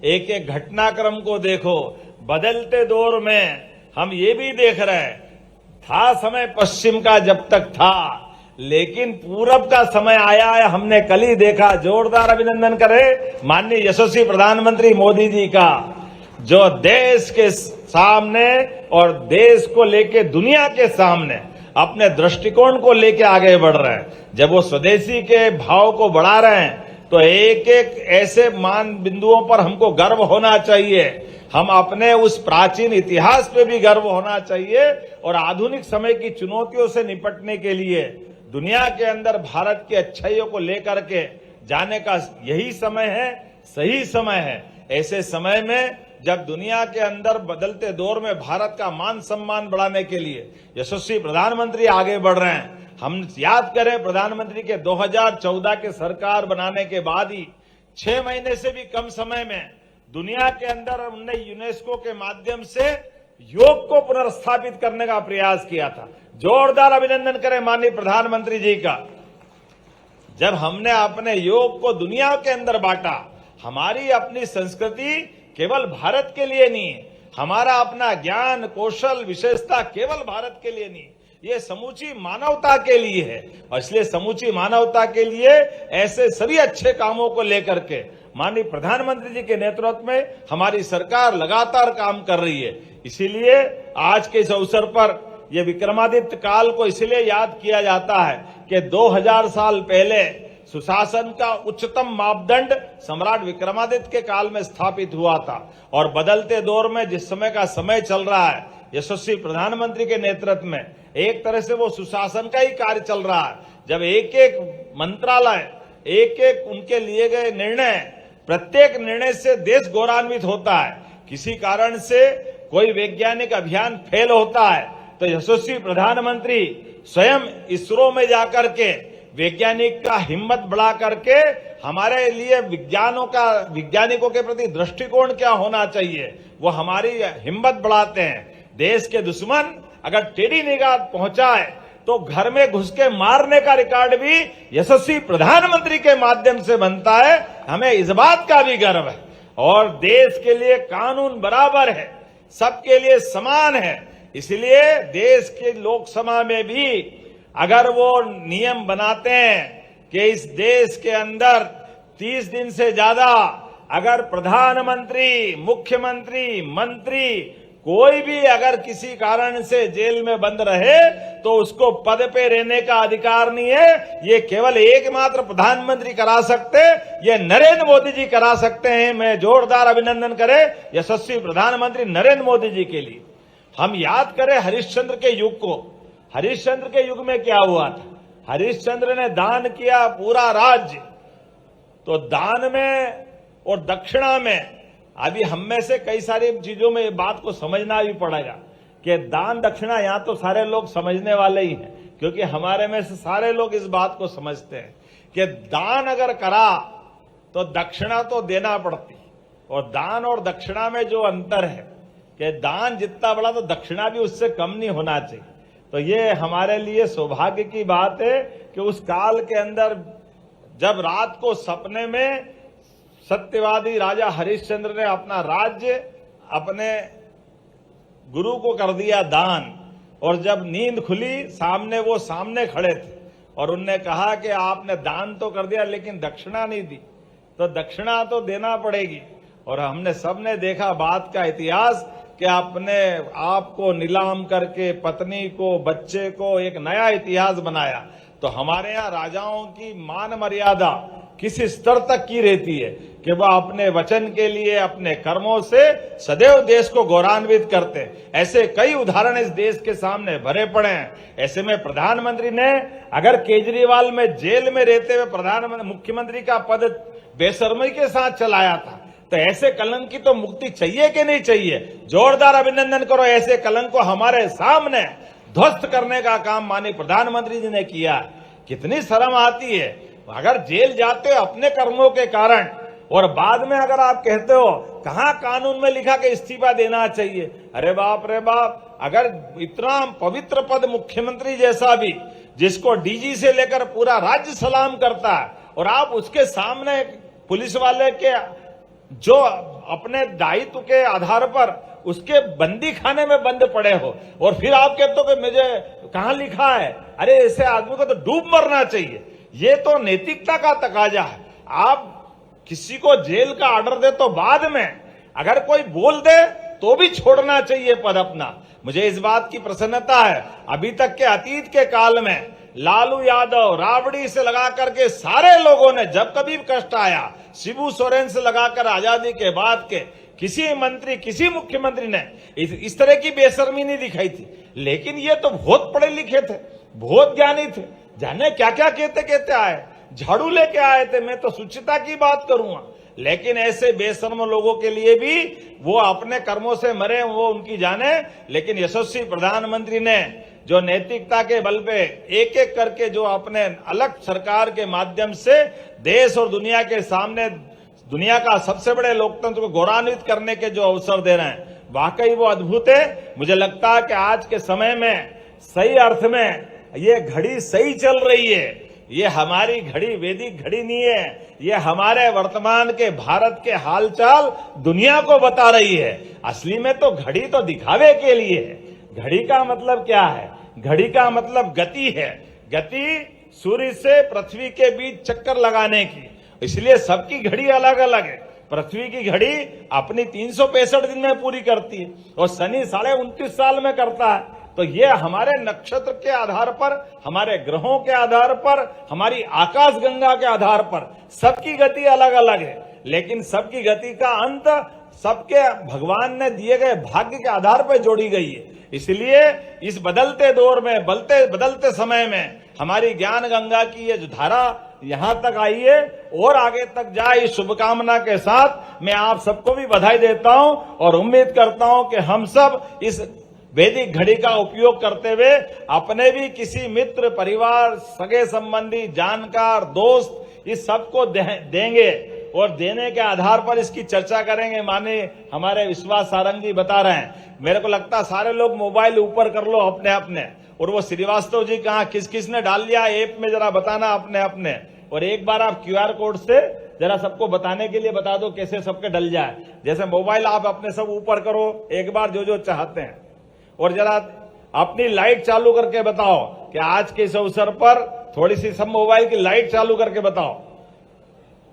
एक एक घटनाक्रम को देखो। बदलते दौर में हम ये भी देख रहे हैं, था समय पश्चिम का जब तक था, लेकिन पूरब का समय आया है, हमने कल ही देखा। जोरदार अभिनंदन करें माननीय यशस्वी प्रधानमंत्री मोदी जी का, जो देश के सामने और देश को लेके दुनिया के सामने अपने दृष्टिकोण को लेके आगे बढ़ रहे हैं। जब वो स्वदेशी के भाव को बढ़ा रहे हैं तो एक एक ऐसे मान बिंदुओं पर हमको गर्व होना चाहिए। हम अपने उस प्राचीन इतिहास पे भी गर्व होना चाहिए और आधुनिक समय की चुनौतियों से निपटने के लिए दुनिया के अंदर भारत की अच्छाइयों को लेकर के जाने का यही समय है, सही समय है। ऐसे समय में जब दुनिया के अंदर बदलते दौर में भारत का मान सम्मान बढ़ाने के लिए यशस्वी प्रधानमंत्री आगे बढ़ रहे हैं। हम याद करें प्रधानमंत्री के 2014 के सरकार बनाने के बाद ही 6 महीने से भी कम समय में दुनिया के अंदर उनने यूनेस्को के माध्यम से योग को पुनर्स्थापित करने का प्रयास किया था। जोरदार अभिनंदन करें माननीय प्रधानमंत्री जी का। जब हमने अपने योग को दुनिया के अंदर बांटा, हमारी अपनी संस्कृति केवल भारत के लिए नहीं है, हमारा अपना ज्ञान कौशल विशेषता केवल भारत के लिए नहीं, ये समूची मानवता के लिए है। और इसलिए समूची मानवता के लिए ऐसे सभी अच्छे कामों को लेकर के माननीय प्रधानमंत्री जी के नेतृत्व में हमारी सरकार लगातार काम कर रही है। इसीलिए आज के इस अवसर पर यह विक्रमादित्य काल को इसलिए याद किया जाता है कि 2000 साल पहले सुशासन का उच्चतम मापदंड सम्राट विक्रमादित्य के काल में स्थापित हुआ था। और बदलते दौर में जिस समय का समय चल रहा है, यशस्वी प्रधानमंत्री के नेतृत्व में एक तरह से वो सुशासन का ही कार्य चल रहा है। जब एक एक मंत्रालय, एक एक उनके लिए गए निर्णय, प्रत्येक निर्णय से देश गौरवान्वित होता है। किसी कारण से कोई वैज्ञानिक अभियान फेल होता है तो यशस्वी प्रधानमंत्री स्वयं इसरो में जाकर के वैज्ञानिक का हिम्मत बढ़ा करके हमारे लिए वैज्ञानिकों के प्रति दृष्टिकोण क्या होना चाहिए, वो हमारी हिम्मत बढ़ाते हैं। देश के दुश्मन अगर टेढ़ी निगाह पहुंचाए तो घर में घुस के मारने का रिकॉर्ड भी यशस्वी प्रधानमंत्री के माध्यम से बनता है। हमें इस बात का भी गर्व है। और देश के लिए कानून बराबर है, सबके लिए समान है। इसलिए देश के लोकसभा में भी अगर वो नियम बनाते हैं कि इस देश के अंदर 30 दिन से ज्यादा अगर प्रधानमंत्री, मुख्यमंत्री, मंत्री कोई भी अगर किसी कारण से जेल में बंद रहे तो उसको पद पे रहने का अधिकार नहीं है। ये केवल एकमात्र प्रधानमंत्री करा सकते, ये नरेंद्र मोदी जी करा सकते हैं। मैं जोरदार अभिनंदन करें यशस्वी प्रधानमंत्री नरेंद्र मोदी जी के लिए। हम याद करें हरिश्चंद्र के युग को। हरिश्चंद्र के युग में क्या हुआ था? हरिश्चंद्र ने दान किया पूरा राज्य। तो दान में और दक्षिणा में अभी हम में से कई सारी चीजों में ये बात को समझना भी पड़ेगा कि दान दक्षिणा यहाँ तो सारे लोग समझने वाले ही हैं, क्योंकि हमारे में से सारे लोग इस बात को समझते हैं कि दान अगर करा तो दक्षिणा तो देना पड़ती, और दान और दक्षिणा में जो अंतर है कि दान जितना बड़ा तो दक्षिणा भी उससे कम नहीं होना चाहिए। तो ये हमारे लिए सौभाग्य की बात है कि उस काल के अंदर जब रात को सपने में सत्यवादी राजा हरिश्चंद्र ने अपना राज्य अपने गुरु को कर दिया दान, और जब नींद खुली सामने वो सामने खड़े थे और उनने कहा कि आपने दान तो कर दिया लेकिन दक्षिणा नहीं दी, तो दक्षिणा तो देना पड़ेगी। और हमने सबने देखा बात का इतिहास कि अपने आप को नीलाम करके पत्नी को बच्चे को एक नया इतिहास बनाया। तो हमारे यहाँ राजाओं की मान मर्यादा किस स्तर तक की रहती है कि वह अपने वचन के लिए अपने कर्मों से सदैव देश को गौरवान्वित करते हैं। ऐसे कई उदाहरण इस देश के सामने भरे पड़े हैं। ऐसे में प्रधानमंत्री ने अगर केजरीवाल में जेल में रहते हुए प्रधानमंत्री मुख्यमंत्री का पद बेशर्मी के साथ चलाया था, तो ऐसे कलंक की तो मुक्ति चाहिए कि नहीं चाहिए? जोरदार अभिनंदन करो, ऐसे कलंक को हमारे सामने ध्वस्त करने का काम माननीय प्रधानमंत्री जी ने किया। कितनी शर्म आती है अगर जेल जाते हो अपने कर्मों के कारण, और बाद में अगर आप कहते हो कहां कानून में लिखा कि इस्तीफा देना चाहिए। अरे बाप रे बाप, अगर इतना पवित्र पद मुख्यमंत्री जैसा भी, जिसको डीजी से लेकर पूरा राज्य सलाम करता है, और आप उसके सामने पुलिस वाले के जो अपने दायित्व के आधार पर उसके बंदी खाने में बंद पड़े हो, और फिर आप कहते हो कि मुझे कहां लिखा है। अरे ऐसे आदमी को तो डूब मरना चाहिए। ये तो नैतिकता का तकाजा है। आप किसी को जेल का ऑर्डर दे तो बाद में अगर कोई बोल दे तो भी छोड़ना चाहिए पद अपना। मुझे इस बात की प्रसन्नता है, अभी तक के अतीत के काल में लालू यादव राबड़ी से लगा करके सारे लोगों ने जब कभी कष्ट आया, शिबू सोरेन से लगाकर आजादी के बाद के किसी मंत्री किसी मुख्यमंत्री ने इस तरह की बेशर्मी नहीं दिखाई थी। लेकिन ये तो बहुत पढ़े लिखे थे, बहुत ज्ञानी थे, जाने क्या क्या कहते आए, झाड़ू लेके आए थे। मैं तो शुचिता की बात करूंगा, लेकिन ऐसे बेशर्म लोगों के लिए भी वो अपने कर्मों से मरे, वो उनकी जाने। लेकिन यशस्वी प्रधानमंत्री ने जो नैतिकता के बल पे एक एक करके जो अपने अलग सरकार के माध्यम से देश और दुनिया के सामने दुनिया का सबसे बड़े लोकतंत्र को गौरवान्वित करने के जो अवसर दे रहे हैं, वाकई वो अद्भुत है। मुझे लगता है कि आज के समय में सही अर्थ में ये घड़ी सही चल रही है। ये हमारी घड़ी वैदिक घड़ी नहीं है, ये हमारे वर्तमान के भारत के हालचाल दुनिया को बता रही है। असली में तो घड़ी तो दिखावे के लिए है। घड़ी का मतलब क्या है? घड़ी का मतलब गति है। गति सूर्य से पृथ्वी के बीच चक्कर लगाने की, इसलिए सबकी घड़ी अलग अलग है। पृथ्वी की घड़ी अपनी 365 दिन में पूरी करती है और शनि 29.5 साल में करता है। तो ये हमारे नक्षत्र के आधार पर, हमारे ग्रहों के आधार पर, हमारी आकाश गंगा के आधार पर सबकी गति अलग अलग है। लेकिन सबकी गति का अंत सबके भगवान ने दिए गए भाग्य के आधार पर जोड़ी गई है। इसलिए इस बदलते दौर में, बदलते समय में हमारी ज्ञान गंगा की ये जो धारा यहां तक आई है और आगे तक जाए, इस शुभकामना के साथ मैं आप सबको भी बधाई देता हूं और उम्मीद करता हूं कि हम सब इस वैदिक घड़ी का उपयोग करते हुए अपने भी किसी मित्र, परिवार, सगे संबंधी, जानकार, दोस्त, इस सबको देंगे और देने के आधार पर इसकी चर्चा करेंगे। माने हमारे विश्वास सारंग जी बता रहे हैं, मेरे को लगता है सारे लोग मोबाइल ऊपर कर लो अपने अपने, और वो श्रीवास्तव जी कहाँ किस किस ने डाल लिया ऐप में जरा बताना अपने अपने। और एक बार आप QR कोड से जरा सबको बताने के लिए बता दो कैसे सबके डल जाए। जैसे मोबाइल आप अपने सब ऊपर करो एक बार जो जो चाहते हैं, और जरा अपनी लाइट चालू करके बताओ कि आज के इस अवसर पर थोड़ी सी सब मोबाइल की लाइट चालू करके बताओ।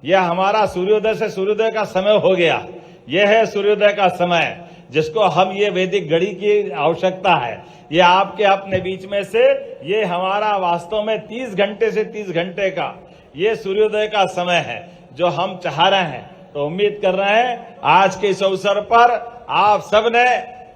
यह हमारा सूर्योदय से सूर्योदय का समय हो गया। यह है सूर्योदय का समय जिसको हम ये वैदिक घड़ी की आवश्यकता है। ये आपके अपने बीच में से ये हमारा वास्तव में 30 घंटे से 30 घंटे का ये सूर्योदय का समय है जो हम चाह रहे हैं। तो उम्मीद कर रहे हैं आज के इस अवसर पर आप सब ने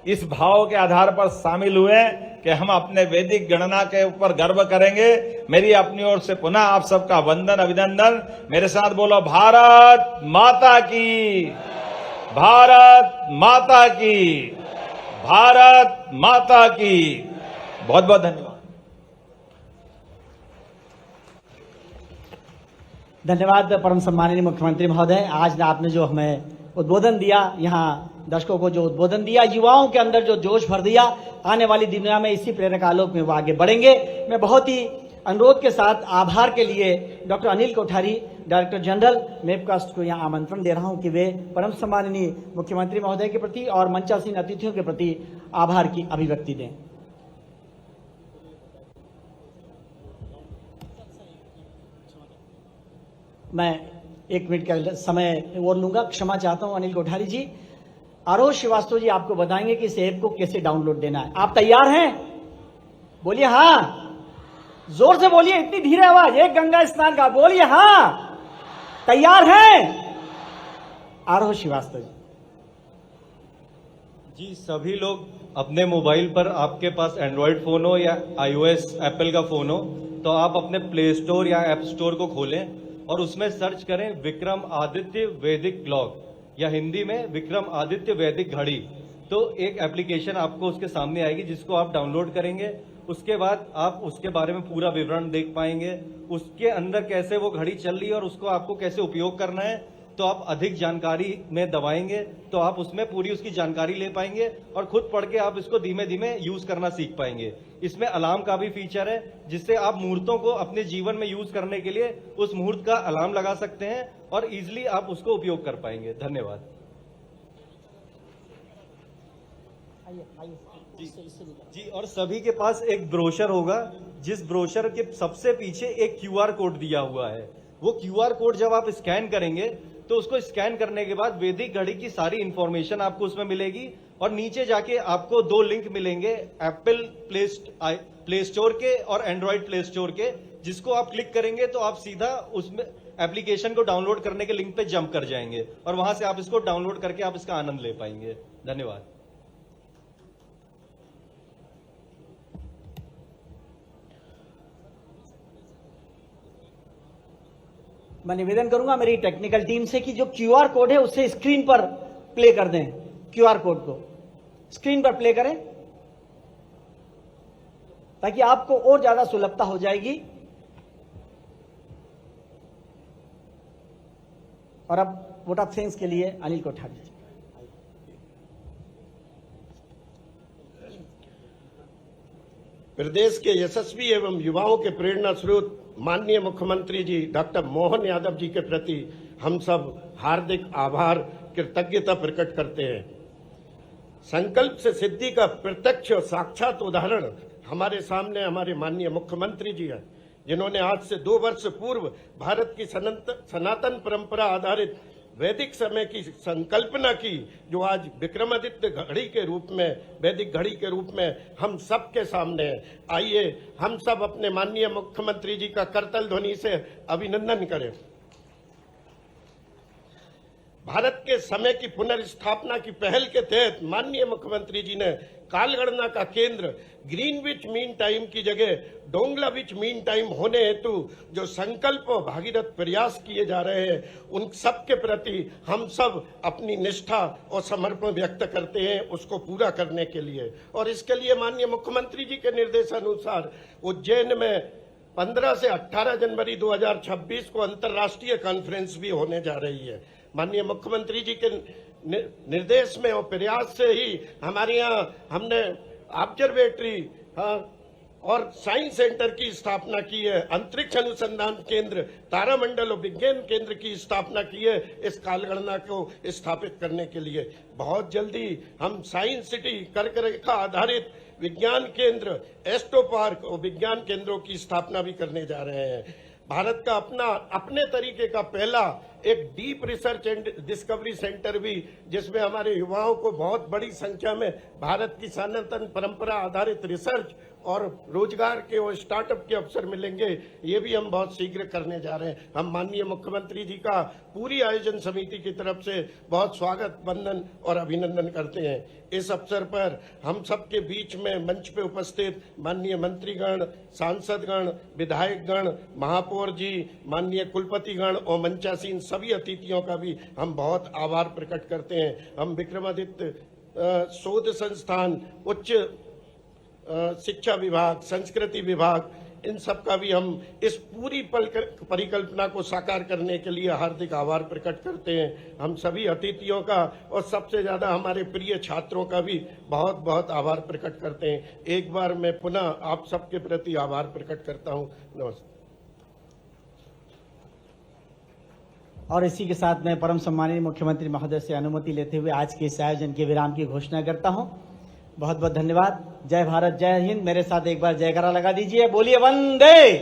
इस भाव के आधार पर शामिल हुए कि हम अपने वैदिक गणना के ऊपर गर्व करेंगे। मेरी अपनी ओर से पुनः आप सबका वंदन, अभिनंदन। मेरे साथ बोलो भारत माता की, भारत माता की, भारत माता की। बहुत बहुत धन्यवाद। धन्यवाद परम सम्माननीय मुख्यमंत्री महोदय। आज आपने जो हमें उद्बोधन दिया, यहाँ दर्शकों को जो उद्बोधन दिया, युवाओं के अंदर जो जोश भर दिया, आने वाली दुनिया में इसी प्रेरक आलोक में वो आगे बढ़ेंगे। मैं बहुत ही अनुरोध के साथ आभार के लिए doctor Anil Kothari, director general MAPCOST को यहाँ आमंत्रण दे रहा हूँ कि वे परम सम्माननीय मुख्यमंत्री महोदय के प्रति और मंचासीन अतिथियों के प्रति आभार की अभिव्यक्ति दें। मैं 1 मिनट का समय और लूंगा, क्षमा चाहता हूं अनिल कोठारी जी। आरोह श्रीवास्तव जी आपको बताएंगे कि इस ऐप को कैसे डाउनलोड देना है। आप तैयार हैं? बोलिए हाँ, जोर से बोलिए, इतनी धीरे आवाज, एक गंगा स्नान का, बोलिए हाँ, तैयार हैं? आरोह श्रीवास्तव जी। जी, सभी लोग अपने मोबाइल पर, आपके पास एंड्रॉयड फोन हो या iOS एप्पल का फोन हो, तो आप अपने प्ले स्टोर या ऐप स्टोर को खोलें और उसमें सर्च करें विक्रम आदित्य वैदिक क्लॉक, या हिंदी में विक्रम आदित्य वैदिक घड़ी। तो एक एप्लीकेशन आपको उसके सामने आएगी जिसको आप डाउनलोड करेंगे। उसके बाद आप उसके बारे में पूरा विवरण देख पाएंगे, उसके अंदर कैसे वो घड़ी चल रही है और उसको आपको कैसे उपयोग करना है। तो आप अधिक जानकारी में दबाएंगे तो आप उसमें पूरी उसकी जानकारी ले पाएंगे और खुद पढ़ के आप इसको धीमे धीमे यूज करना सीख पाएंगे। इसमें अलार्म का भी फीचर है जिससे आप मुहूर्तों को अपने जीवन में यूज करने के लिए उस मुहूर्त का अलार्म लगा सकते हैं और इजीली आप उसको उपयोग कर पाएंगे। धन्यवाद। जी, और सभी के पास एक ब्रोशर होगा, जिस ब्रोशर के सबसे पीछे एक QR कोड दिया हुआ है। वो QR कोड जब आप स्कैन करेंगे तो उसको स्कैन करने के बाद वैदिक घड़ी की सारी इंफॉर्मेशन आपको उसमें मिलेगी और नीचे जाके आपको 2 लिंक मिलेंगे, एप्पल प्ले स्टोर के और एंड्रॉइड प्ले स्टोर के, जिसको आप क्लिक करेंगे तो आप सीधा उसमें एप्लीकेशन को डाउनलोड करने के लिंक पे जंप कर जाएंगे और वहां से आप इसको डाउनलोड करके आप इसका आनंद ले पाएंगे। धन्यवाद। मैं निवेदन करूंगा मेरी टेक्निकल टीम से कि जो QR कोड है उसे स्क्रीन पर प्ले कर दें। QR कोड को स्क्रीन पर प्ले करें ताकि आपको और ज्यादा सुलभता हो जाएगी। और अब वोट ऑफ थैंक्स के लिए अनिल कोठारी। प्रदेश के यशस्वी एवं युवाओं के प्रेरणा स्रोत माननीय मुख्यमंत्री जी डॉक्टर मोहन यादव जी के प्रति हम सब हार्दिक आभार कृतज्ञता प्रकट करते हैं। संकल्प से सिद्धि का प्रत्यक्ष और साक्षात उदाहरण हमारे सामने हमारे माननीय मुख्यमंत्री जी हैं, जिन्होंने आज से 2 वर्ष पूर्व भारत की सनातन परंपरा आधारित वैदिक समय की संकल्पना की, जो आज विक्रमादित्य घड़ी के रूप में, वैदिक घड़ी के रूप में हम सब के सामने है। आइए हम सब अपने माननीय मुख्यमंत्री जी का करतल ध्वनि से अभिनंदन करें। भारत के समय की पुनर्स्थापना की पहल के तहत माननीय मुख्यमंत्री जी ने कालगणना का केंद्र ग्रीनविच मीन टाइम की जगह डोंगलाविच मीन टाइम होने हेतु जो संकल्प और भागीरथ प्रयास किए जा रहे हैं, उन सब के प्रति हम सब अपनी निष्ठा और समर्पण व्यक्त करते हैं उसको पूरा करने के लिए। और इसके लिए माननीय मुख्यमंत्री जी के निर्देशानुसार उज्जैन में 15 से 18 जनवरी 2026 को अंतर्राष्ट्रीय कॉन्फ्रेंस भी होने जा रही है। माननीय मुख्यमंत्री जी के निर्देश में और प्रयास से ही हमारे यहाँ हमने ऑब्जर्वेटरी और साइंस सेंटर की स्थापना की है, अंतरिक्ष अनुसंधान केंद्र, तारामंडल और विज्ञान केंद्र की स्थापना की है इस कालगणना को स्थापित करने के लिए। बहुत जल्दी हम साइंस सिटी, कर्क रेखा आधारित विज्ञान केंद्र, एस्ट्रो पार्क और विज्ञान केंद्रों की स्थापना भी करने जा रहे हैं। भारत का अपने तरीके का पहला एक deep research and discovery centre भी, जिसमें हमारे युवाओं को बहुत बड़ी संख्या में भारत की सनातन परंपरा आधारित रिसर्च और रोजगार के और स्टार्टअप के अवसर मिलेंगे, ये भी हम बहुत शीघ्र करने जा रहे हैं। हम माननीय मुख्यमंत्री जी का पूरी आयोजन समिति की तरफ से बहुत स्वागत, वंदन और अभिनंदन करते हैं। इस अवसर पर हम सबके बीच में मंच पे उपस्थित माननीय मंत्रीगण, सांसदगण, विधायकगण, महापौर जी, माननीय कुलपतिगण और मंचासीन सभी अतिथियों का भी हम बहुत आभार प्रकट करते हैं। हम विक्रमादित्य शोध संस्थान, उच्च शिक्षा विभाग, संस्कृति विभाग, इन सब का भी हम इस पूरी परिकल्पना को साकार करने के लिए हार्दिक आभार प्रकट करते हैं। हम सभी अतिथियों का और सबसे ज्यादा हमारे प्रिय छात्रों का भी बहुत बहुत आभार प्रकट करते हैं। एक बार मैं पुनः आप सबके प्रति आभार प्रकट करता हूं। नमस्ते। और इसी के साथ मैं परम सम्मानीय मुख्यमंत्री महोदय से अनुमति लेते हुए आज के इस आयोजन के विराम की घोषणा करता हूं। बहुत बहुत धन्यवाद। जय भारत, जय हिंद। मेरे साथ एक बार जयकारा लगा दीजिए। बोलिए वंदे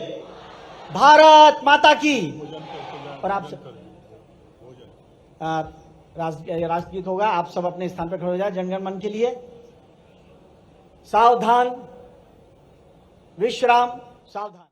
भारत माता की। और आप सब राष्ट्रगीत होगा। आप सब अपने स्थान पर खड़े हो जाए जनगण मन के लिए। सावधान, विश्राम, सावधान।